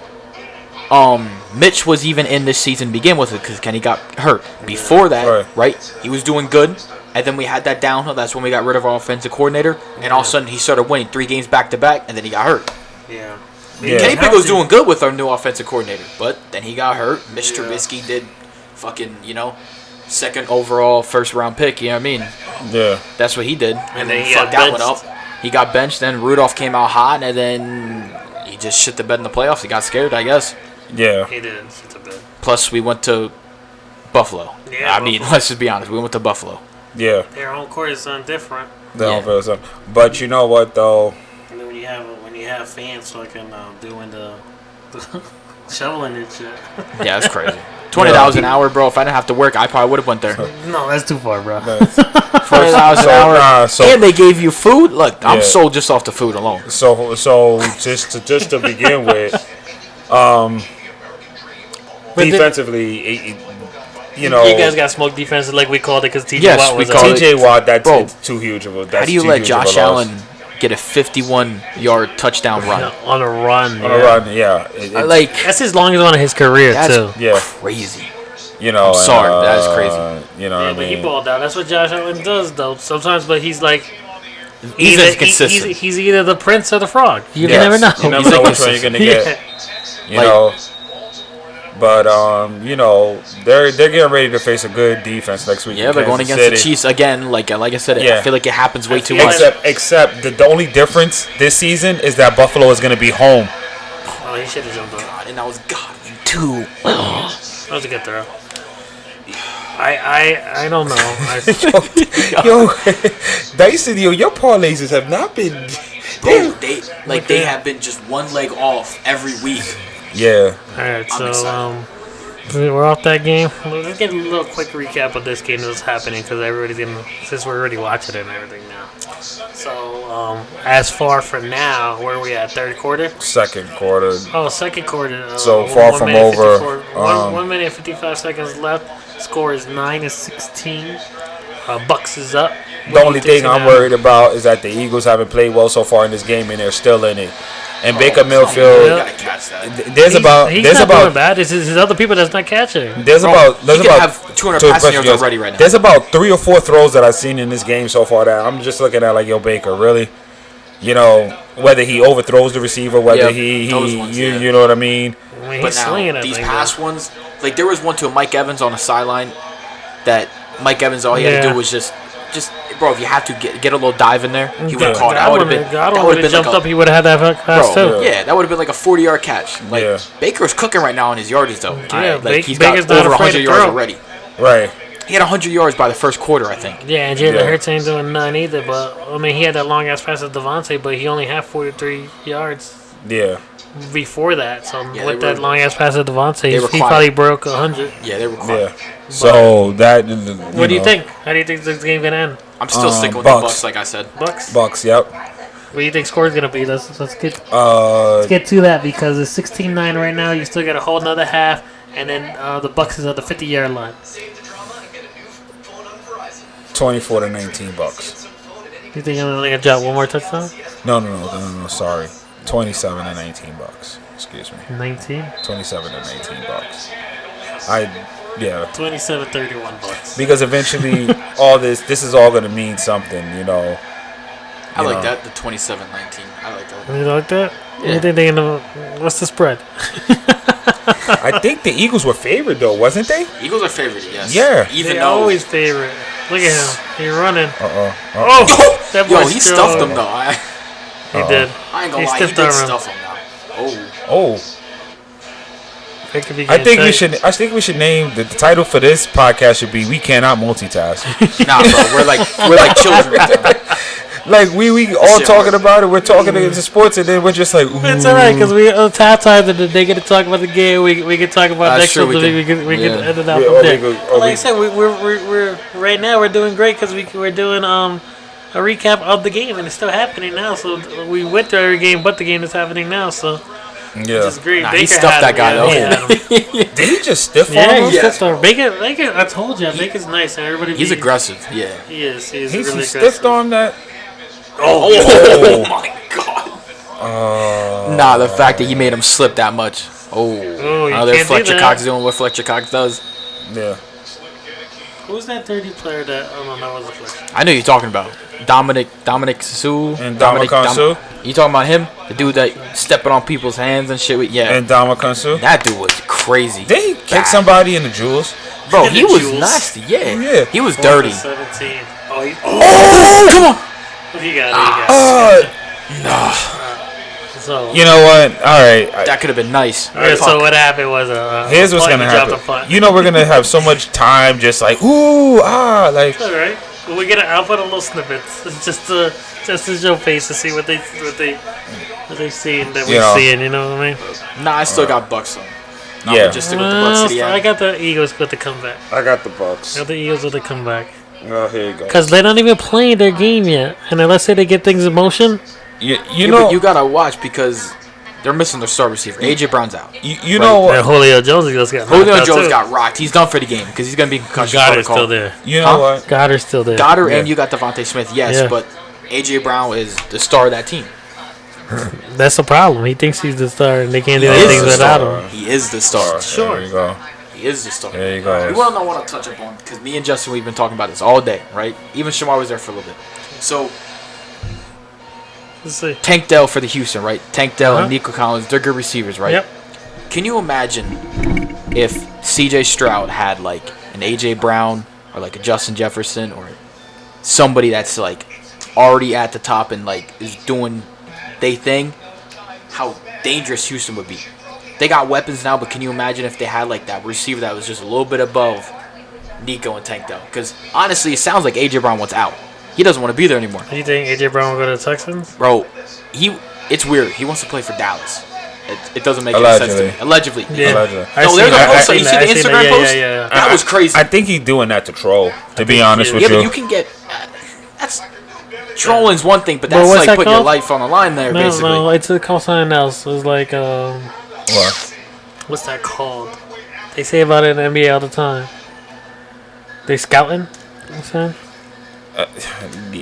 Mitch was even in this season to begin with because Kenny got hurt. Before that, right? He was doing good, and then we had that downhill. That's when we got rid of our offensive coordinator, and all of a sudden he started winning 3 games back to back, and then he got hurt. Yeah. Yeah. Kenny Pickett was doing good with our new offensive coordinator, but then he got hurt. Mitch Trubisky did fucking, second overall first round pick. You know what I mean? yeah. That's what he did, and then he got fucked that one benched. up. He got benched. Then Rudolph came out hot, and then he just shit the bed in the playoffs. He got scared, I guess. Yeah. He did. It's a bit. Plus, we went to Buffalo. Yeah, I mean, Buffalo. let's just be honest. We went to Buffalo. Yeah. Their home court is different. Yeah. But you know what though? And then when you have fans fucking doing the shoveling and shit. Yeah, that's crazy. $20 an hour, bro. If I didn't have to work, I probably would have went there. No, that's too far, bro. $20 an hour, and they gave you food. Look, I'm Yeah. sold just off the food alone. So just to begin with, But defensively, you guys got smoked defense like we called it because TJ Yes, Watt we was called out. it. TJ Watt, that's Bro, too huge of a. That's How do you too let huge of a Josh loss. Allen get a 51-yard touchdown run? On a run. on a run? Yeah, Like, That's his longest one of his career that's too. yeah. crazy. I'm sorry, that is crazy. You know, Yeah, what I but he mean? balled out. That's what Josh Allen does, though. Sometimes, but he's like, He's inconsistent. He's either the prince or the frog. You Yes. never know. You never He's know which one you're gonna get. You Like- know. But they're getting ready to face a good defense next week. Yeah, in they're going Kansas against the City. Chiefs again. Like I said, Yeah. I feel like it happens way too feel much. like- Except the only difference this season is that Buffalo is going to be home. Oh, he should have jumped on. God, and I was too. That was a good throw. I don't know. Yo, Dyson, your parlays have not been. Bro, they have been just one leg off every week. Yeah. All right, I'm so excited. we're off that game. Let's get a little quick recap of this game that's happening because everybody's gonna, since we're already watching it and everything now. So as far for now, where are we at? Third quarter? Second quarter. Oh, second quarter. So far from over, 1 minute and 55 seconds left. Score is 9-16. Bucs is up. The only thing I'm worried about is that the Eagles haven't played well so far in this game, and they're still in it. And Baker Mayfield, You gotta catch that. there's He's not doing about bad. It's his other people that's not catching. there's Bro, about he could have 200 passing yards already right now. There's about 3 or 4 throws that I've seen in this game so far that I'm just looking at like, yo, Baker, really? You know, whether he overthrows the receiver, whether you know what I mean? But now, these past ones, like there was one to a Mike Evans on the sideline that Mike Evans, all he had to do was just, bro, if you have to get a little dive in there, he would have caught it. That would have been jumped up. He would have had that pass too. Yeah, that would have been like a 40-yard catch. Like Baker's cooking right now on his yardage though. Yeah, like he's got over 100 yards already. Right. He had 100 yards by the first quarter, I think. Yeah, and Jalen Hurts ain't doing none either. But I mean, he had that long ass pass to Devontae, but he only had 43 yards. Yeah. Before that, so with that long ass pass to Devontae, he probably broke 100. Yeah, they were quiet. Yeah. So that. What do you think? How do you think this game gonna end? I'm still sticking with the Bucs, like I said. Bucs. Yep. What do you think score's gonna be? Let's get to that because it's 16-9 right now. You still got a whole another half, and then the Bucs is at the 50-yard line. 24-19 Bucs. You think I'm gonna drop one more touchdown? No. Sorry, 27-19 Bucs. Excuse me. 19. 27-19 Bucs. 27-31 Bucs. Because eventually, all this is all gonna mean something, you know. I like that, the 27-19. I like that. You like that? Yeah. You think they're gonna? What's the spread? I think the Eagles were favored though, wasn't they? Eagles are favored, yes. Yeah. Even though always favorite. Look at him. He's running. Oh, that boy he stuffed him though. He did. I ain't gonna lie, he did stuff him now. Oh. I think we should name the title for this podcast should be "We Cannot Multitask." Nah, bro, we're like children. Like we all talking about it. We're talking into sports, and then we're just like, ooh. It's alright because we on halftime and they get to talk about the game. We can talk about next week. We can end it out from there. Like I said, we're right now we're doing great because we're doing a recap of the game and it's still happening now. So we went through every game but the game that's happening now. So. Yeah, which is great. He stuffed that guy though. Did he just stiff him? Yeah, he stiffed him. Baker, I told you, Baker's nice and everybody. He's aggressive. Yeah, he is. He's really aggressive. Stiffed on that. Oh my god. Nah, the fact that he made him slip that much. That's Fletcher Cox doing what Fletcher Cox does. Yeah. Who's that dirty player that? Oh no, that wasn't Fletcher. I know who you're talking about. Dominic Sue and Dominic Sue. You talking about him? The dude that stepping on people's hands and shit. Yeah. And Dominic Sue. That dude was crazy. Did he kick somebody in the jewels? Bro, he was nasty. Yeah. He was dirty. 17. Oh, come on. He got it. No. So you know what? All right. That could have been nice. Yeah, so what happened was here's what's gonna happen. You know we're gonna have so much time, just like like. All right. Well, I'll put a little snippets just to show face to see what they seeing that we're seeing. You know what I mean? Nah, I still got Bucs on. Yeah. Just stick with the Bucs to the end. I got the Eagles with the comeback. I got the Bucs. I got the Eagles with the comeback. Oh, here you go. Because they're not even playing their game yet, and unless they get things in motion. You know, you gotta watch because they're missing their star receiver. AJ Brown's out. You know, and Julio Jones got rocked. He's done for the game because he's gonna be in concussion protocol. Goddard's still there. You know what? Goddard's still there. And you got Devontae Smith. Yes, but AJ Brown is the star of that team. That's the problem. He thinks he's the star, and they can't do anything without him. He is the star. Sure. There you go. He is the star. There you go. You want to touch up on because me and Justin we've been talking about this all day, right? Even Shamar was there for a little bit. So. Let's see. Tank Dell for the Houston, right? Tank Dell and Nico Collins, they're good receivers, right? Yep. Can you imagine if CJ Stroud had like an AJ Brown or like a Justin Jefferson or somebody that's like already at the top and like is doing their thing? How dangerous Houston would be. They got weapons now, but can you imagine if they had like that receiver that was just a little bit above Nico and Tank Dell? Because honestly, it sounds like AJ Brown wants out. He doesn't want to be there anymore. Do you think AJ Brown will go to the Texans? Bro, it's weird. He wants to play for Dallas. It doesn't make any sense to me. Allegedly. Yeah. Allegedly. No, there's a post. You see the Instagram post? Yeah. That was crazy. I think he's doing that to troll, to be honest with you. Yeah, but you can get... that's... Trolling's one thing, but that's like putting your life on the line there, basically. No, it's called something else. It's like... What? What's that called? They say about it in the NBA all the time. They scouting? What's that?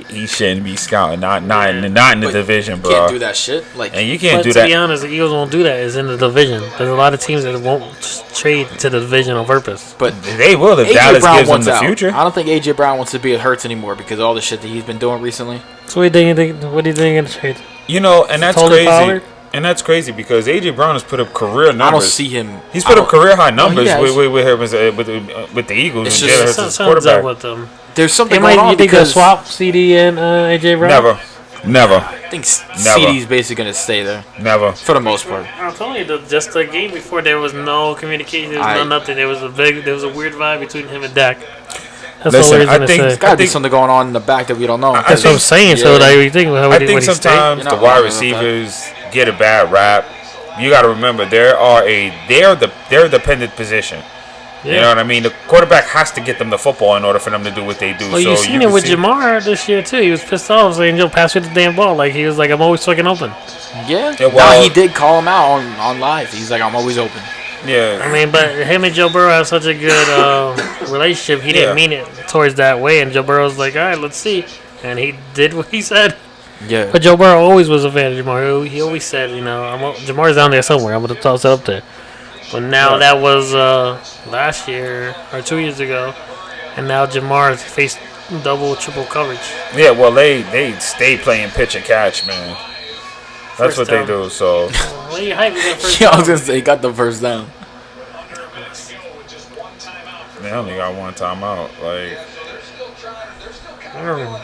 He shouldn't be scouting. Not in the division, bro. You can't do that shit. Like, and you can't do to that. To be honest, the Eagles won't do that. It's in the division. There's a lot of teams that won't trade to the division on purpose. But they will if AJ Dallas Brown gives them wants the out. future. I don't think AJ Brown wants to be at Hurts anymore because of all the shit that he's been doing recently. So what do you think? What do you think in the trade? You know, and that's Totally crazy. Pollard? And that's crazy because AJ Brown has put up career numbers. I don't see him. He's put up career high numbers No, with the Eagles. It's and just- Jalen Hurts as Something's up quarterback. with them. There's something You going on think they'll because swap CD and AJ Brown? Never, I think CD's basically gonna stay there never. for the most part. I'm telling you, just the game before there was no communication. There was no nothing. There was a weird vibe between him and Dak. That's Listen, all we're I gonna think- say. There's gotta be something going on in the back that we don't know. That's what I'm saying. So, yeah. like, you think? I think stay? sometimes You're the not wide wrong about receivers get a bad rap. You got to remember they're a dependent position. Yeah. You know what I mean? The quarterback has to get them the football in order for them to do what they do. Well, you've seen it with Jamar this year too. He was pissed off saying, "Joe, pass me the damn ball." Like he was like, "I'm always fucking open." Yeah. Yeah, well- Nah, he did call him out on live. He's like, I'm always open. Yeah. I mean, but him and Joe Burrow have such a good relationship. He didn't mean it towards that way, and Joe Burrow's like, "All right, let's see," and he did what he said. Yeah. But Joe Burrow always was a fan of Jamar. He always said, Jamar's down there somewhere. I'm gonna toss it up there. But now that was last year or 2 years ago, and now Jamar faced double, triple coverage. Yeah, well, they stay playing pitch and catch, man. That's First what down. they do. So What are you hyping that first Yeah, I was down? gonna say he got the first down. they only got one timeout. Like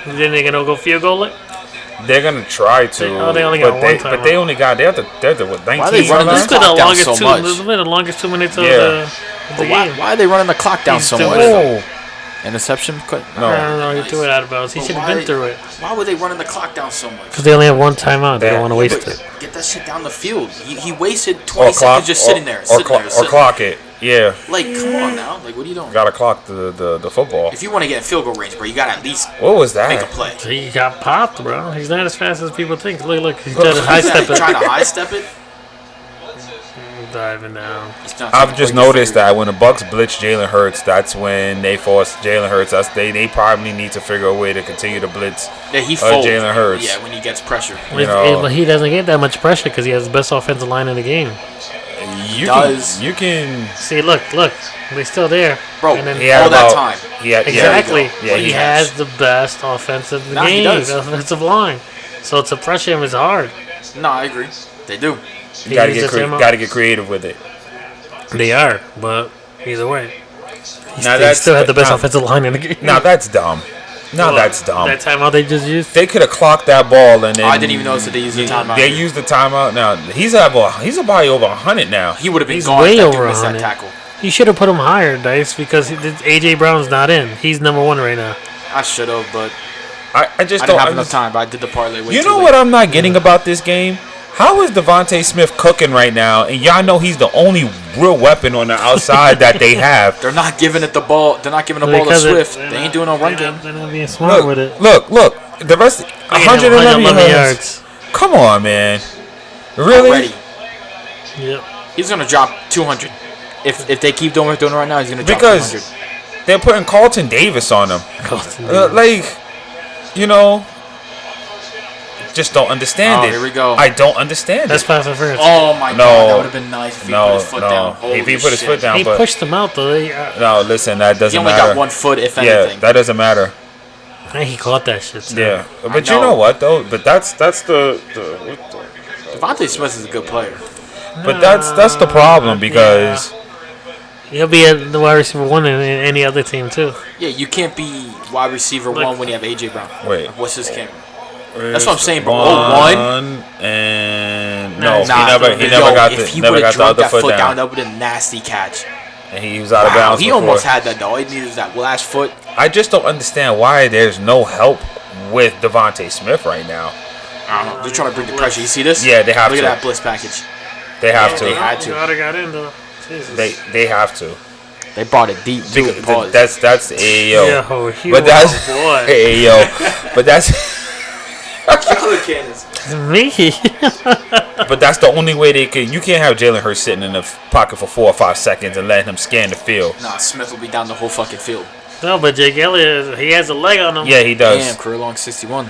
Then they're gonna go field goal it? they're gonna try to. They only got one but they only got they're the what 19 Why are they running This this has been the clock down longest so two. much? This has been the longest 2 minutes of Yeah. the But why, game. why are they running the clock down He's so doing much? it. Oh, Interception? no. I don't know. He threw it out of bounds. He But should have why- been through it Why were they running the clock down so much? because they only have one timeout. They don't want to waste But it. get that shit down the field. He wasted Or 20 clock, seconds just sitting there. or clock it. Yeah, Like, come on now. Like, what are you doing? gotta clock the football. If you want to get in field goal range, bro, you got to at least What was that? make a play. He got popped, bro. He's not as fast as people think. Look. He's trying to high step it. Trying to high step it. Diving down. He's not I've trying to just break your noticed finger. that when the Bucs blitz Jalen Hurts, that's when they force Jalen Hurts. They probably need to figure a way to continue to blitz Yeah, he folds. Jalen Hurts. Yeah, when he gets pressure. But he doesn't get that much pressure because he has the best offensive line in the game. You can. See, look. They're still there. Bro, And then He had all that about- time. He had, exactly. Yeah, he has the best offensive in the Nah, he game. does. The offensive line. So to pressure him is hard. No, I agree. They do. You gotta He uses him out. gotta get creative with it. They are, but either way, Now they still have the best now, offensive line in the game. Now that's dumb. Now Well, that's dumb. That timeout they just used. They could have clocked that ball and then I didn't even notice that they used the timeout. They used the timeout. Now he's about over 100 now. He would have been He's gone way if that over dude missed that 100. tackle. You should have put him higher, Dice, because AJ Brown's not in. He's number one right now. I should have, but I just I don't didn't have enough time. But I did the parlay way You too know late. what I'm not getting about this game? How is Devontae Smith cooking right now? And y'all know he's the only real weapon on the outside that they have. They're not giving it the ball. They're not giving the ball to Because Swift. they're They ain't not- doing no run game. They're not being smart with it. Look. The rest, 111 yards. Come on, man. Really? Already. Yep. He's gonna drop 200. If they keep doing what they're doing right now, he's gonna drop Because 200. they're putting Carlton Davis on them. Just don't understand Oh, it. here we go. I don't understand That's it. pass interference. Oh my No. god, that would have been nice if he put his foot down. If he Holy put his shit. foot down, He but pushed him out though. no, listen, that He doesn't only matter. got 1 foot, if Yeah, anything. that doesn't matter. He caught that shit. Too. Yeah, but you know. know what though? But that's the Devontae Smith is a good player. but that's the problem because He'll be the wide receiver one in any other team too. Yeah, you can't be wide receiver Look. 1 when you have AJ Brown. Wait. What's his camera? That's what I'm saying, bro. one and no, Nah, he never got if the he never would have got the other dropped that foot foot down, down, that would have been a nasty catch. and he was out of Wow, bounds. he before. almost had that though. All he needed was that last foot. I just don't understand why there's no help with Devontae Smith right now. I don't know. They're trying to bring the pressure. You see this? Yeah, they have Look to. at that blitz package. They have They to. had to. Gotta got in though. Jesus. They have to. They brought it deep. Too. Because Pause. that's the AAO. Yo, But that's boy. AAO. But that's Me. but that's the only way they can. You can't have Jalen Hurts sitting in the pocket for 4 or 5 seconds and letting him scan the field. Nah, Smith will be down the whole fucking field. No, but Jake Elliott, he has a leg on him. Yeah, he does. Damn, career long 61.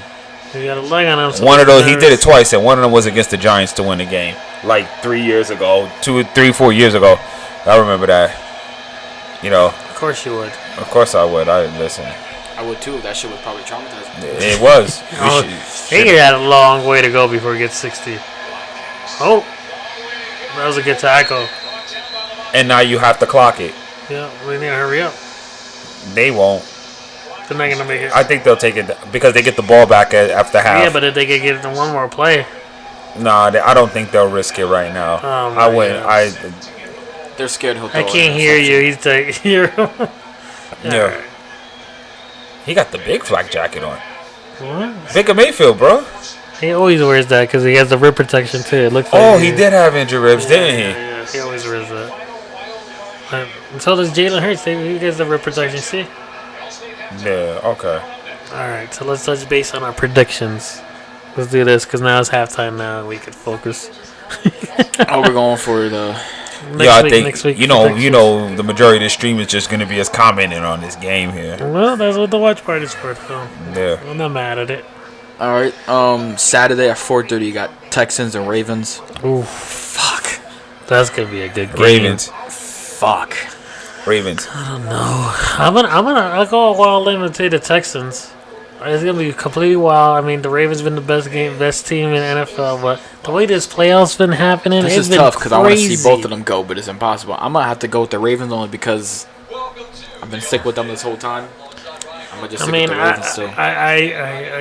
He got a leg on him. So One of those, he did it twice, and one of them was against the Giants to win the game. Like 3 years ago, 2, 3, 4 years ago. I remember that. You know. Of course you would. Of course I would. Listen. I would too. That shit was probably traumatizing. It was. He had a long way to go before he gets 60. Oh, that was a good tackle. And now you have to clock it. Yeah, we need to hurry up. They won't. They're not gonna make it. I think they'll take it because they get the ball back after half. Yeah, but if they could get one more play. Nah, I don't think they'll risk it right now. Oh, I wouldn't. They're scared he'll. I can't hear you. He's like, here. Yeah. Right. He got the big flak jacket on. What? Baker Mayfield, bro. He always wears that because he has the rib protection too. It looks. Like he did have injury ribs, didn't he? Yeah, he always wears that. And so does Jalen Hurts. He gets the rib protection. See. Yeah. Okay. All right. So let's touch base on our predictions. Let's do this because now it's halftime. Now we could focus. Oh, we're going for the. I think next week, you know, the majority of the stream is just going to be us commenting on this game here. Well, that's what the watch party's for. So yeah, I'm not mad at it. All right. Saturday at 4:30, you got Texans and Ravens. Ooh, fuck. That's gonna be a good game. Ravens. Fuck. Ravens. I don't know. I'll go a wild limb and say the Texans. It's gonna be completely wild. I mean, the Ravens been the best team in the NFL, but the way this playoffs been happening, this is tough because I want to see both of them go, but it's impossible. I'm gonna have to go with the Ravens only because I've been sick with them this whole time. I'm gonna just stick with the Ravens still. I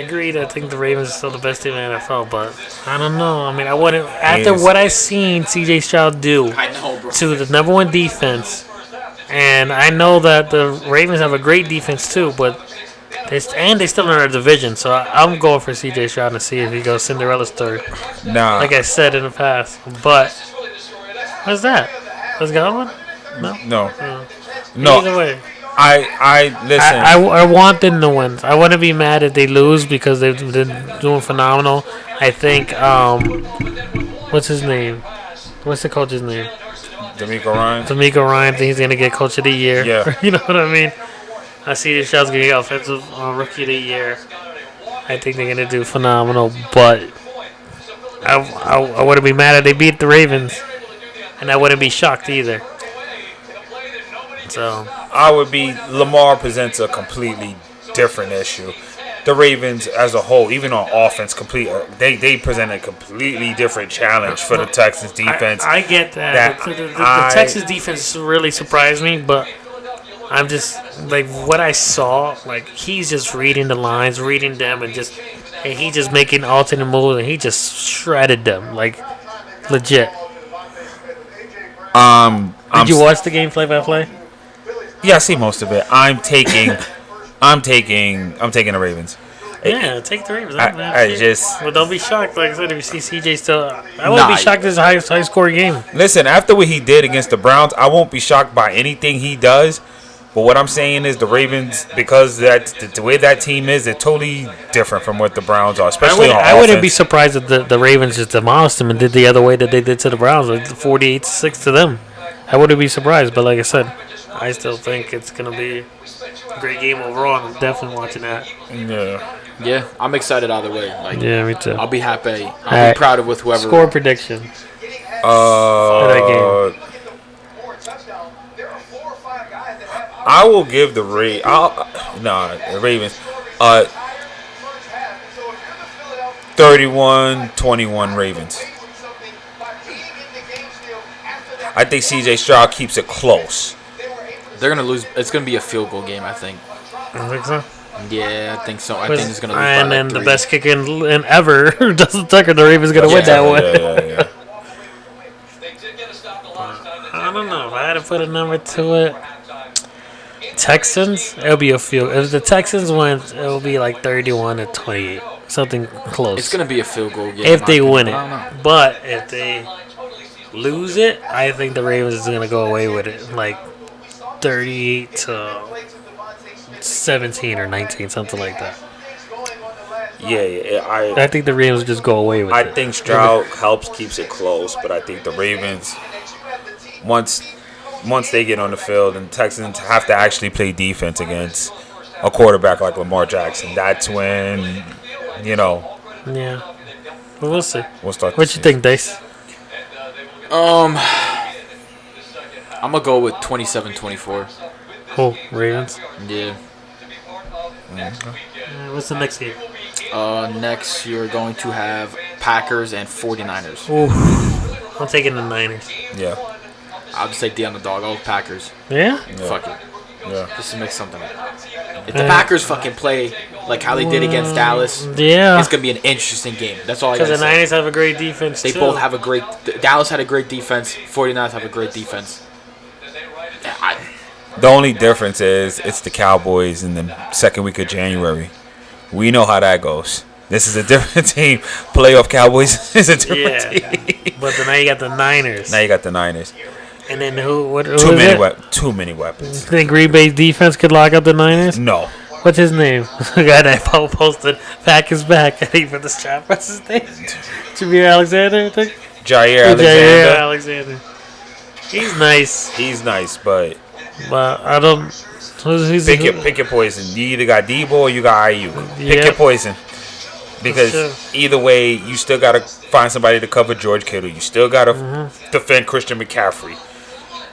agreed. I think the Ravens are still the best team in the NFL, but I don't know. I mean, I wouldn't after what I seen C.J. Stroud do to the number one defense, and I know that the Ravens have a great defense too, but. They still in our division, so I'm going for C.J. Stroud to see if he goes Cinderella story. Nah. Like I said in the past. But, what's that? Let's go one? No? No. No. Either way. I listen. I want them to win. I wouldn't be mad if they lose because they've been doing phenomenal. I think, what's his name? What's the coach's name? D'Amico Ryan. D'Amico Ryan, think he's going to get coach of the year. Yeah. You know what I mean? I see the Stroud's going to get offensive rookie of the year. I think they're going to do phenomenal, but I wouldn't be mad if they beat the Ravens, and I wouldn't be shocked either. So I would be. Lamar presents a completely different issue. The Ravens as a whole, even on offense, they present a completely different challenge for the Texans defense. I get that. The Texas defense really surprised me, but I'm just like what I saw. Like he's just reading the lines, reading them, and he just making alternate moves, and he just shredded them like legit. Did you watch the game play by play? Yeah, I see most of it. I'm taking the Ravens. Yeah, take the Ravens. Well, don't be shocked. Like I said, if you see CJ still, I won't be shocked. This is a high scoring game. Listen, after what he did against the Browns, I won't be shocked by anything he does. But what I'm saying is the Ravens, because the way that team is, they're totally different from what the Browns are, especially on offense. I wouldn't be surprised if the Ravens just demolished them and did the other way that they did to the Browns, like 48-6 to them. I wouldn't be surprised, but like I said, I still think it's going to be a great game overall. I'm definitely watching that. Yeah, I'm excited either way. Like, yeah, me too. I'll be happy. I'll be proud of with whoever. Score prediction. For that game. I will give the Ravens. 31-21 Ravens. I think C.J. Stroud keeps it close. They're gonna lose. It's gonna be a field goal game, I think. I think so. Yeah, I think so. I think it's gonna lose. And then the best kick in ever, Justin Tucker. The Ravens gonna win that one. Yeah. I don't know. If I had to put a number to it, Texans. It'll be a field. If the Texans win, it'll be like 31-28, something close. It's gonna be a field goal game if they win it. But if they lose it, I think the Ravens is gonna go away with it, like 38-17 or 19, something like that. Yeah. I think the Ravens just go away with it. I think Stroud keeps it close, but I think the Ravens, once once they get on the field and Texans have to actually play defense against a quarterback like Lamar Jackson, that's when, Yeah. But we'll see. we'll start. What you think, Dice? I'm gonna go with 27-24. Oh, Ravens. Yeah. What's the next game? Next, you're going to have Packers and 49ers. Ooh, I'm taking the Niners. Yeah. I'll just take the underdog. I'll Packers. Yeah? Fuck it. Yeah. Just to mix something up. If the Packers fucking play like how they did against Dallas, Yeah. it's gonna be an interesting game. That's all I Because gotta the say. Niners have a great defense, They too. both have a great. Dallas had a great defense. 49ers have a great defense. The only difference is it's the Cowboys in the second week of January. We know how that goes. This is a different team. Playoff Cowboys is a different team. But then now you got the Niners. Now you got the Niners. And then who Too is many it? Too many weapons. You think Green Bay's defense could lock up the Niners? No. What's his name? The guy that posted back is back. I think for the strap. What's his name? Jameer Alexander, I think? Jair Alexander. Jair Alexander. He's nice. He's nice, but I don't. pick your poison. You either got Debo or you got IU. Pick Yeah. your poison. Because Sure. either way, you still got to find somebody to cover George Kittle. You still got to defend Christian McCaffrey.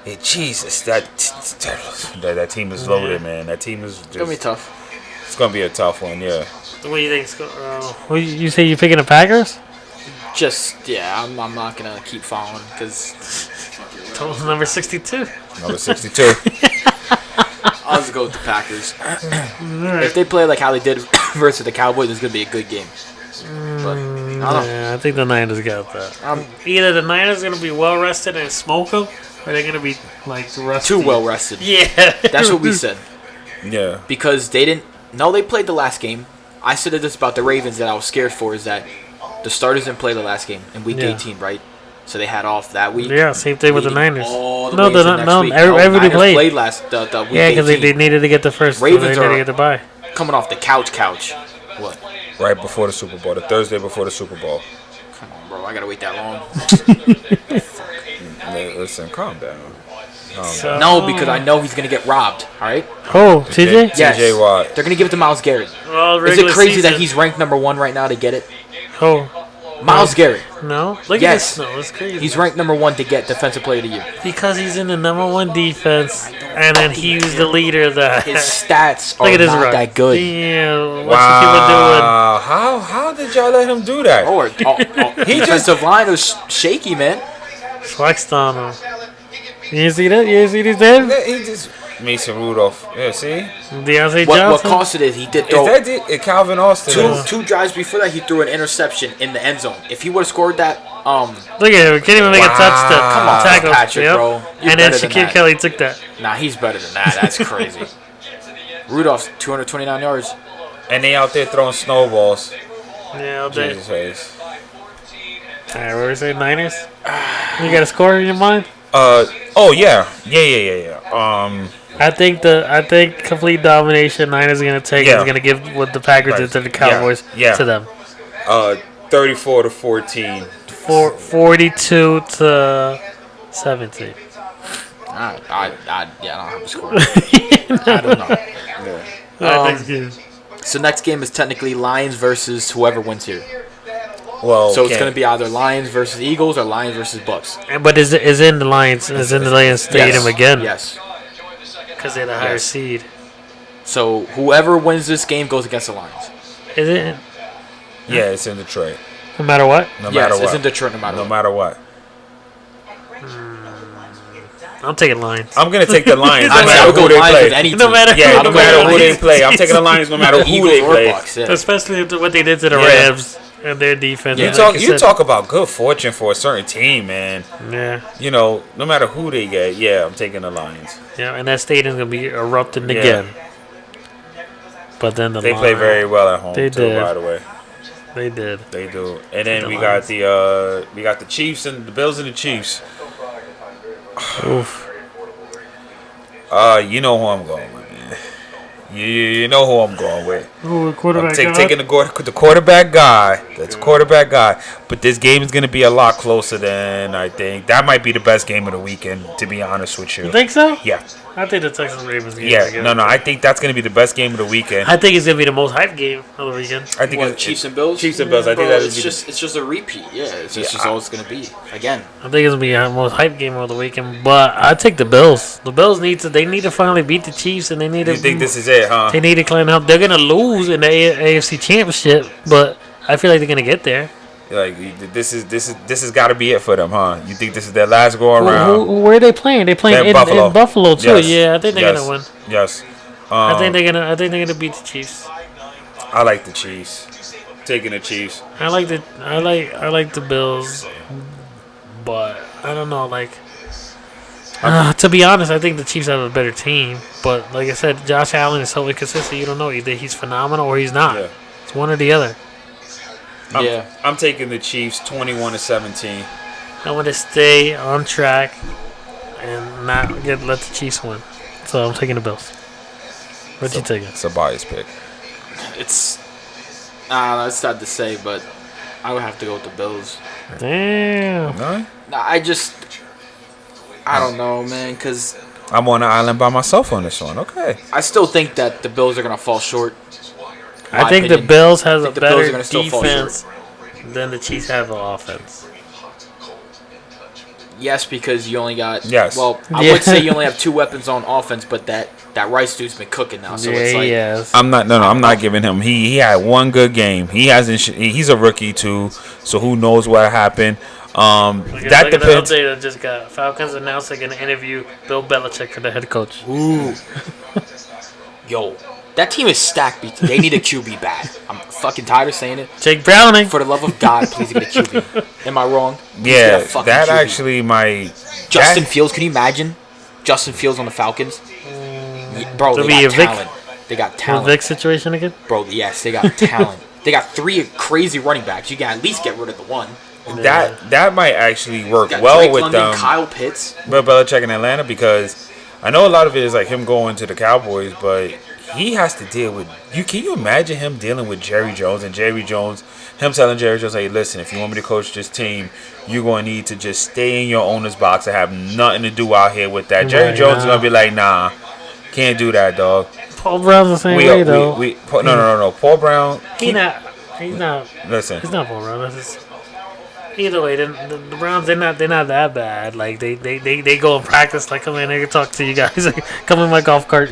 Hey, Jesus, that team is loaded, man. That team is just, It's gonna be tough. It's going to be a tough one, yeah. What do you think? You say you're picking the Packers? I'm not gonna keep following because Total number 62. Number 62. I'll just go with the Packers. If they play like how they did versus the Cowboys, it's gonna be a good game. But I don't know. Yeah, I think the Niners got that. Either the Niners are gonna be well rested and smoke them, or they're gonna be like rusty. Too well rested. Yeah, That's what we said. Yeah. Because they didn't. No, they played the last game. I said this about the Ravens that I was scared for is that the starters didn't play the last game in Week Yeah. 18, right? So they had off that week. Yeah, same thing with the leading Niners. all the No, way they're into not- next no, week. everybody Niners played. played the week Yeah, because 18. they needed to get the first. Ravens they needed are- to get the bye. Coming off the couch. What? Right before the Super Bowl, the Thursday before the Super Bowl. Come on, bro. I gotta wait that long. Listen, calm down. So, No, because I know he's gonna get robbed. All right. Oh, TJ. Yes. TJ Watt. They're gonna give it to Miles Garrett. Well, Is it regular crazy that season- he's ranked number 1 right now to get it? Oh, Miles Garrett. no. Look Yes. at this. No, it's crazy. He's ranked number 1 to get Defensive Player of the Year. Because he's in the number 1 defense, and then he's the leader. That His stats look are at this not run. that good. Yeah, what's Wow. How did y'all let him do that? He defensive line was shaky, man. he doing? Flexed on him. You see that? You see these names? He just Mason Rudolph. Yeah, see? Deontay What Johnson. cost it is he did Is throw that Calvin Austin? two drives before that he threw an interception in the end zone. If he would have scored that, Look at him. Can't even make a touchdown. Come on, tackle. Patrick, Yep. bro. You're And then better than Shaquille that. Kelly took that. Nah, he's better than that. That's crazy. Rudolph's 229 yards. And they out there throwing snowballs. Yeah, all day. Jesus Christ. All right, what we say? Niners? You got a score in your mind? Oh yeah. I think complete domination. Niners are gonna take. Yeah. Is gonna give what the Packers did to the Cowboys Yeah. to them. 34-14. 42 to 17. I don't have a score. I don't know. Next game. So next game is technically Lions versus whoever wins here. Well, So it's going to be either Lions versus Eagles or Lions versus Bucks. But is in the Lions? Is in the Lions Stadium again? Yes. Because they're the higher Yes. seed. So whoever wins this game goes against the Lions. Is it? yeah, it's in Detroit. No matter what. No Yes, matter it's what. in Detroit no matter No what. matter what. I'm taking Lions. I'm gonna take the Lions no I matter would go who they Lions with play. any team. No matter Yeah, who no the matter who Lions. they play. I'm taking the Lions no matter who Eagles they or play. Bucks, yeah. Especially after what they did to the Yeah. Rams and their defense. You Like talk. I You said. talk about good fortune for a certain team, man. Yeah. You know, no matter who they get, yeah, I'm taking the Lions. Yeah, and that stadium's gonna be erupting Yeah. again. But then They play very well at home They too. did. By the way, They did. they do. And then The we Lions. got the Chiefs and the Bills and the Chiefs. Oof. You know who I'm going with, man. You know who I'm going with. Ooh, quarterback I'm taking the quarterback guy. That's quarterback guy. But this game is going to be a lot closer than I think. That might be the best game of the weekend, to be honest with you. You think so? Yeah. I think the Texas Ravens game. Yeah, no. I think that's going to be the best game of the weekend. I think it's going to be the most hyped game of the weekend. I think What, Chiefs and Bills? Chiefs and Bills. I think Bro, that it's is just a repeat. Yeah, it's just all it's gonna be again. I think it's going to be the most hyped game of the weekend. But I take the Bills. The Bills need to finally beat the Chiefs, and they need to. You think this is it, huh? They need to clean up. They're going to lose in the AFC Championship, but I feel like they're going to get there. Like this has got to be it for them, huh? You think this is their last go around? Where are they playing? They playing in Buffalo too. Yes. Yeah, I think they're gonna win. Yes. I think they're gonna beat the Chiefs. I like the Chiefs. Taking the Chiefs. I like the Bills, but I don't know. To be honest, I think the Chiefs have a better team. But like I said, Josh Allen is so inconsistent. You don't know either he's phenomenal or he's not. Yeah. It's one or the other. I'm taking the Chiefs 21-17. I want to stay on track and not let the Chiefs win. So I'm taking the Bills. What you taking? It's a biased pick. It's it's sad to say, but I would have to go with the Bills. Damn. No? I don't know, man, because I'm on an island by myself on this one. Okay. I still think that the Bills are gonna fall short. I think the Bills has a better still fall short. defense than the Chiefs have an offense. Yes, because you only got. Yes. Well, I would say you only have two weapons on offense, but that Rice dude's been cooking now. So it's like. Yes. I'm not giving him. He had one good game. He hasn't. He's a rookie too. So who knows what happened? That depends. The update I just got. Falcons announced they're gonna interview Bill Belichick for the head coach. Ooh. Yo, that team is stacked. They need a QB bad. I'm fucking tired of saying it. Jake Browning. For the love of God, please get a QB. Am I wrong? Please Yeah, get a fucking that QB. actually might. Justin Fields. Can you imagine Justin Fields on the Falcons? Bro, they got talent. They got talent. Vic situation again? Bro, yes, they got talent. They got three crazy running backs. You can at least get rid of the one. That might actually work Got well Drake with London, Kyle Pitts. Bill Belichick in Atlanta, because I know a lot of it is like him going to the Cowboys, but he has to deal with you. Can you imagine him dealing with Jerry Jones and Jerry Jones, him telling Jerry Jones, "Hey, listen, if you want me to coach this team, you're going to need to just stay in your owner's box and have nothing to do out here with that." Jerry Jones is going to be like, "Nah, can't do that, dog." Paul Brown's the same way, though. No. Paul Brown. He's not. Listen. He's not Paul Brown. Either way, the Browns they're not that bad. Like they go and practice. Like, come in, I can talk to you guys. Come in my golf cart.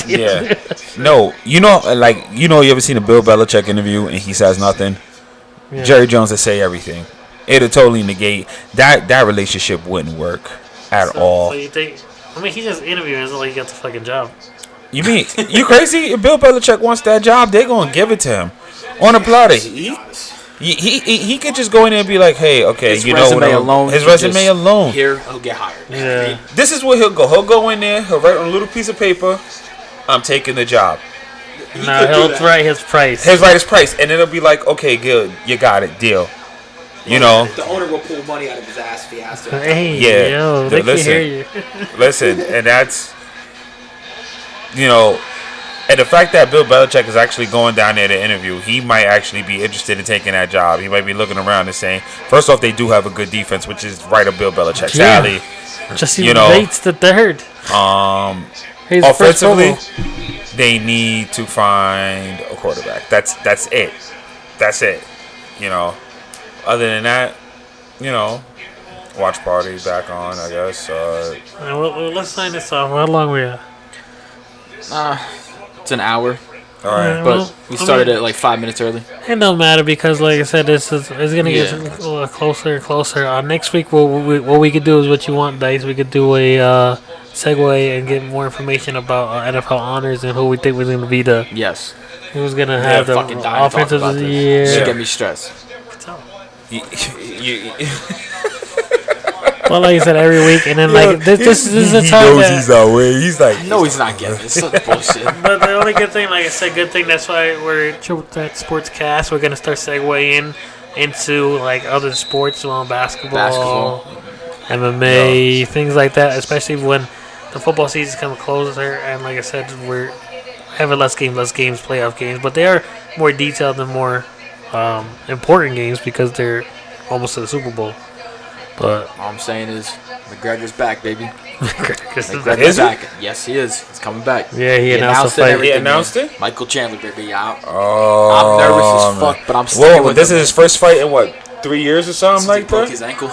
Yeah. No, you ever seen a Bill Belichick interview and he says nothing? Yeah. Jerry Jones will say everything. It'll totally negate that relationship. Wouldn't work at all. So you think? I mean, he's just interviewing. It's not like he got the fucking job. You mean you crazy? If Bill Belichick wants that job, they're gonna give it to him on a platter. He could just go in there and be like, "Hey, okay, his you know what? His resume alone. Here, he'll get hired." Yeah. This is where he'll go. He'll go in there. He'll write on a little piece of paper, "I'm taking the job." No, he'll write his price. He'll write his price, and it'll be like, "Okay, good, you got it, deal." You know, the owner will pull money out of his ass if he has to. Hey, yeah, yo, they can hear you. Listen, and that's, and the fact that Bill Belichick is actually going down there to interview, he might actually be interested in taking that job. He might be looking around and saying, first off, they do have a good defense, which is right up Bill Belichick's alley. Just Bates the third. Offensively, they need to find a quarterback. That's it. That's it. Other than that, watch party back on, I guess. Let's sign this off. How long we at? It's an hour. All right. But we started at like 5 minutes early. It don't matter because, like I said, it's gonna get closer and closer. Next week, what we could do is what you want, Dice. We could do a segue and get more information about NFL honors and who we think was gonna be who's gonna have the offensive of the year. Should get me stressed. Well, like I said, every week, and then this is a time he knows he's that way. He's like, no, he's not getting it. It's such bullshit. But the only good thing, like I said, that's why we're at Sportscast. We're gonna start segueing into like other sports, basketball, MMA, things like that. Especially when the football season's coming closer, and like I said, having less games, playoff games, but they are more detailed and more important games because they're almost to the Super Bowl. But all I'm saying is McGregor's back, baby. McGregor's back. Yes, he is. He's coming back. Yeah, he announced it. He announced it? Michael Chandler, baby. I'm Oh, nervous as fuck, but I'm sticking with this him, is his first fight in what, 3 years or something like he broke that? his ankle.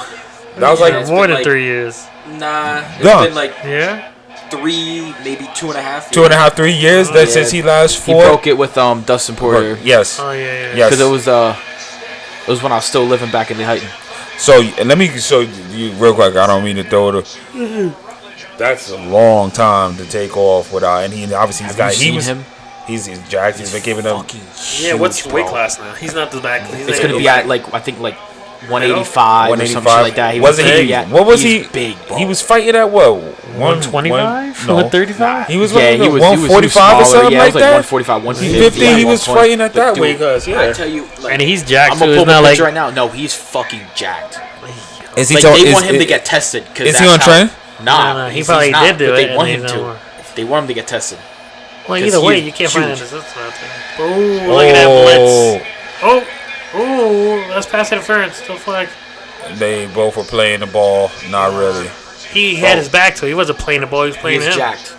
That was like more than 3 years. Nah, it's Yeah. been like Yeah. 3, maybe 2.5 years. 2.5, 3 years. Oh, That yeah. since he last He fought. broke it with Dustin Poirier. Yes. Oh yeah. Yes. Because it was when I was still living back in the Heighton. So let me show you real quick. I don't mean to throw it. That's a long time to take off without, and he obviously him? He's jacked. He's been giving them. Yeah, what's huge, weight bro. class now? He's not the back. It's gonna be at like I think like 185 or something like that. Wasn't he? Yeah, What was he? Big, bro. He was fighting at what? 125? No. 135? He was Yeah, he was 145 or something yeah, it like was that. 145, 150. 50. Yeah, He was 120. fighting at that Dude, weight class. I Yeah. tell you, like, And he's jacked I'm too. gonna It's pull not the like picture right now. No, he's fucking jacked. Is he? Like they want him to get tested. Is he on train? No, he probably not, did do but it, They want and him he's to. not. They want him to get tested. Well, 'Cause either way, he's you can't find huge. it. Boom! Look at that blitz. Oh, that's pass interference. Still flag. They both were playing the ball. Not really. He had his back to it. He wasn't playing the ball. He was playing He's him. jacked.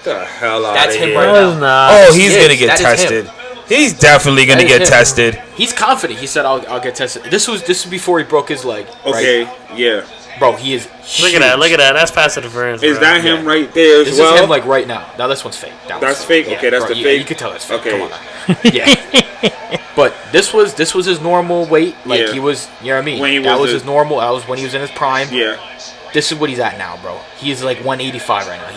Get the hell out That's of him here. right No, now. it's not. Oh, he's Yes, gonna get that is him. tested. He's definitely gonna That get is him. tested. He's confident. He said, "I'll get tested." This was before he broke his leg. Okay, Right? yeah. Bro, he is. Look at that. That's pass interference. Is bro. that him Yeah. right there as This well? is him like right now. Now this one's fake. That That's one's fake? Okay, that's bro, the yeah, fake? You can tell it's fake. Okay. Come on now. Yeah. But this was his normal weight. Like Yeah. he was. You know what I mean? When he that was was a- his normal. That was when he was in his prime. Yeah. This is what he's at now, bro. He's like 185 right now.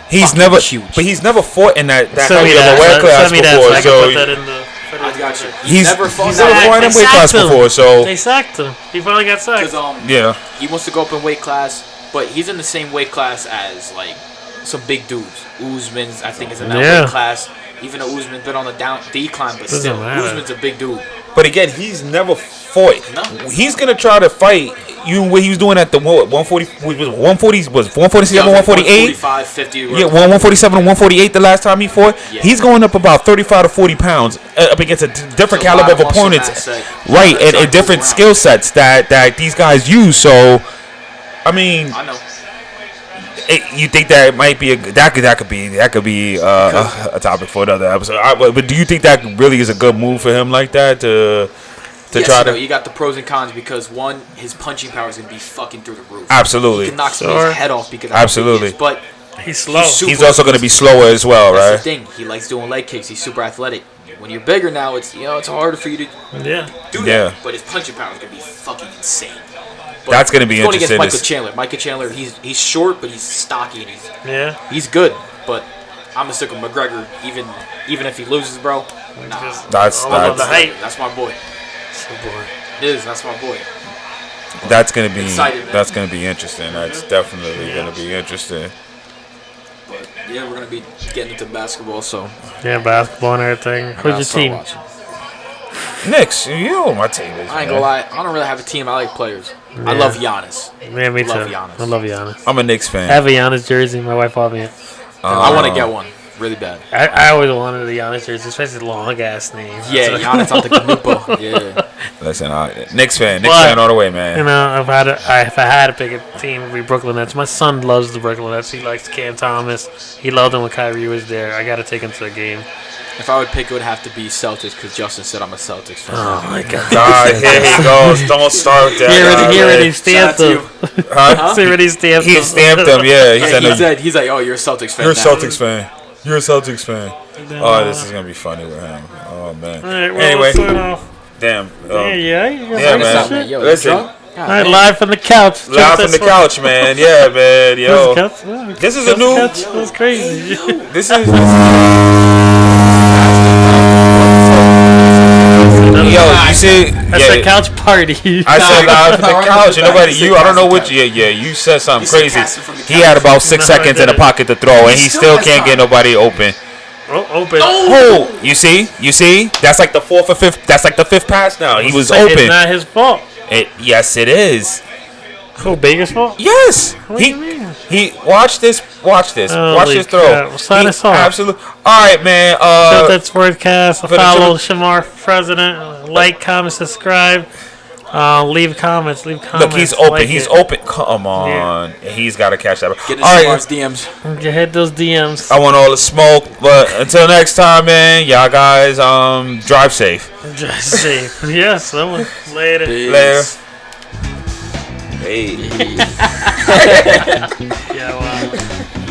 He's fucking never, huge. but he's never fought in that Send me heavy of a weight that. class Send me that. before. So I can So put that in the. I got you. he's never fought. never fought in They weight class sacked him. before. So They sacked him. He finally got sacked. Because yeah, he wants to go up in weight class, but he's in the same weight class as like some big dudes. Usman's, I think, is in that Yeah. weight class. Even though Usman's been on the decline, but Doesn't still, matter. Usman's a big dude. but again, he's never fought. No. He's gonna try to fight you. What he was doing at the 140 was 147, 148. 145, 50. Yeah, 147 and 148 the last time he fought. Yeah. He's going up about 35 to 40 pounds up against a different It's a lot caliber of of muscle opponents, mass, like, right? that's And not different around. skill sets that these guys use. So, I mean, I know. you think that might be that could be a topic for another episode. But do you think that really is a good move for him like that to Yes, try you know, to? you got the pros and cons because one, his punching power is gonna be fucking through the roof. Absolutely. He can knock somebody's head off because of how big he Absolutely. is, but He's slow. super- He's also going to be slower as well, that's right? the thing. He likes doing leg kicks. He's super athletic. When you're bigger now, it's it's harder for you to Yeah. do Yeah. that. But his punching power is gonna be fucking insane. But That's gonna be he's going against interesting. Michael Chandler, he's short, but he's stocky and Yeah. he's good. But I'm gonna stick with McGregor, even if he loses, bro. Nah, That's I love the height. that's my boy. So boring. It is. That's my boy. That's going to be Excited, man. that's going to be interesting. That's definitely going to be interesting. But yeah, we're gonna be getting into basketball, so Yeah, basketball and everything. I Who's gotta your start team? watching. Knicks, you know what my team is. I ain't man. gonna lie. I don't really have a team. I like players. I Yeah. love Giannis. Yeah, me too. Love Giannis. I love Giannis. I'm a Knicks I fan. have a Giannis jersey. My wife bought me it. I want to get one really bad. I always wanted a Giannis jersey, especially the long ass name. Yeah, That's Giannis on the Canupa. Yeah. Listen, Knicks fan But- all the way, You man. know, if I had to pick a team, it would be Brooklyn Nets. My son loves the Brooklyn Nets. He likes Cam Thomas. He loved them when Kyrie was there. I got to take him to a game. If I would pick, it would have to be Celtics because Justin said I'm a Celtics fan. Oh my God! God, here he goes. Don't start with that. He already Shout out stamped to him. you. Huh? He already stamped He him. stamped them. Yeah, he Yeah, said, he said he's like, oh, you're a Celtics fan. "You're a now. Celtics fan. You're a Celtics fan." Oh, this is gonna be funny with him. Oh man. All right, well, Anyway, let's sign off. damn. Yeah, Yeah, you man. got Man, yo, Listen. you drunk? God, All right, damn. live from the couch. Live from the couch, man. Yeah, man. Yo, this is a new. That's crazy. This is. Yo, you see? That's a couch party. I said live from the Nah, couch. And nobody, he you, I don't know said what. Yeah, you said something He said crazy. cast it from the He had couch. about 6 No, I seconds in the didn't. pocket to throw, and he still still has can't get time. nobody open. Open. Oh, you see? That's like the fourth or fifth. That's like the fifth pass now. He was It's open. not his fault. Yes, it is. Who, Baker's fault? Yes. What do you mean? He watch this. Watch this. Watch this throw. Crap. Sign us off. Absolutely. All right, man. That's Sportcast. Follow Shamar President. Like, comment, subscribe. Leave comments. Look, he's open. He's open. Come on. Yeah. He's got to catch that. Get in Shamar's DMs. Hit those DMs. I want all the smoke. But until next time, man. Y'all guys, drive safe. Drive safe. Yes. Later. Peace. Later. Hey. Yeah. Wow.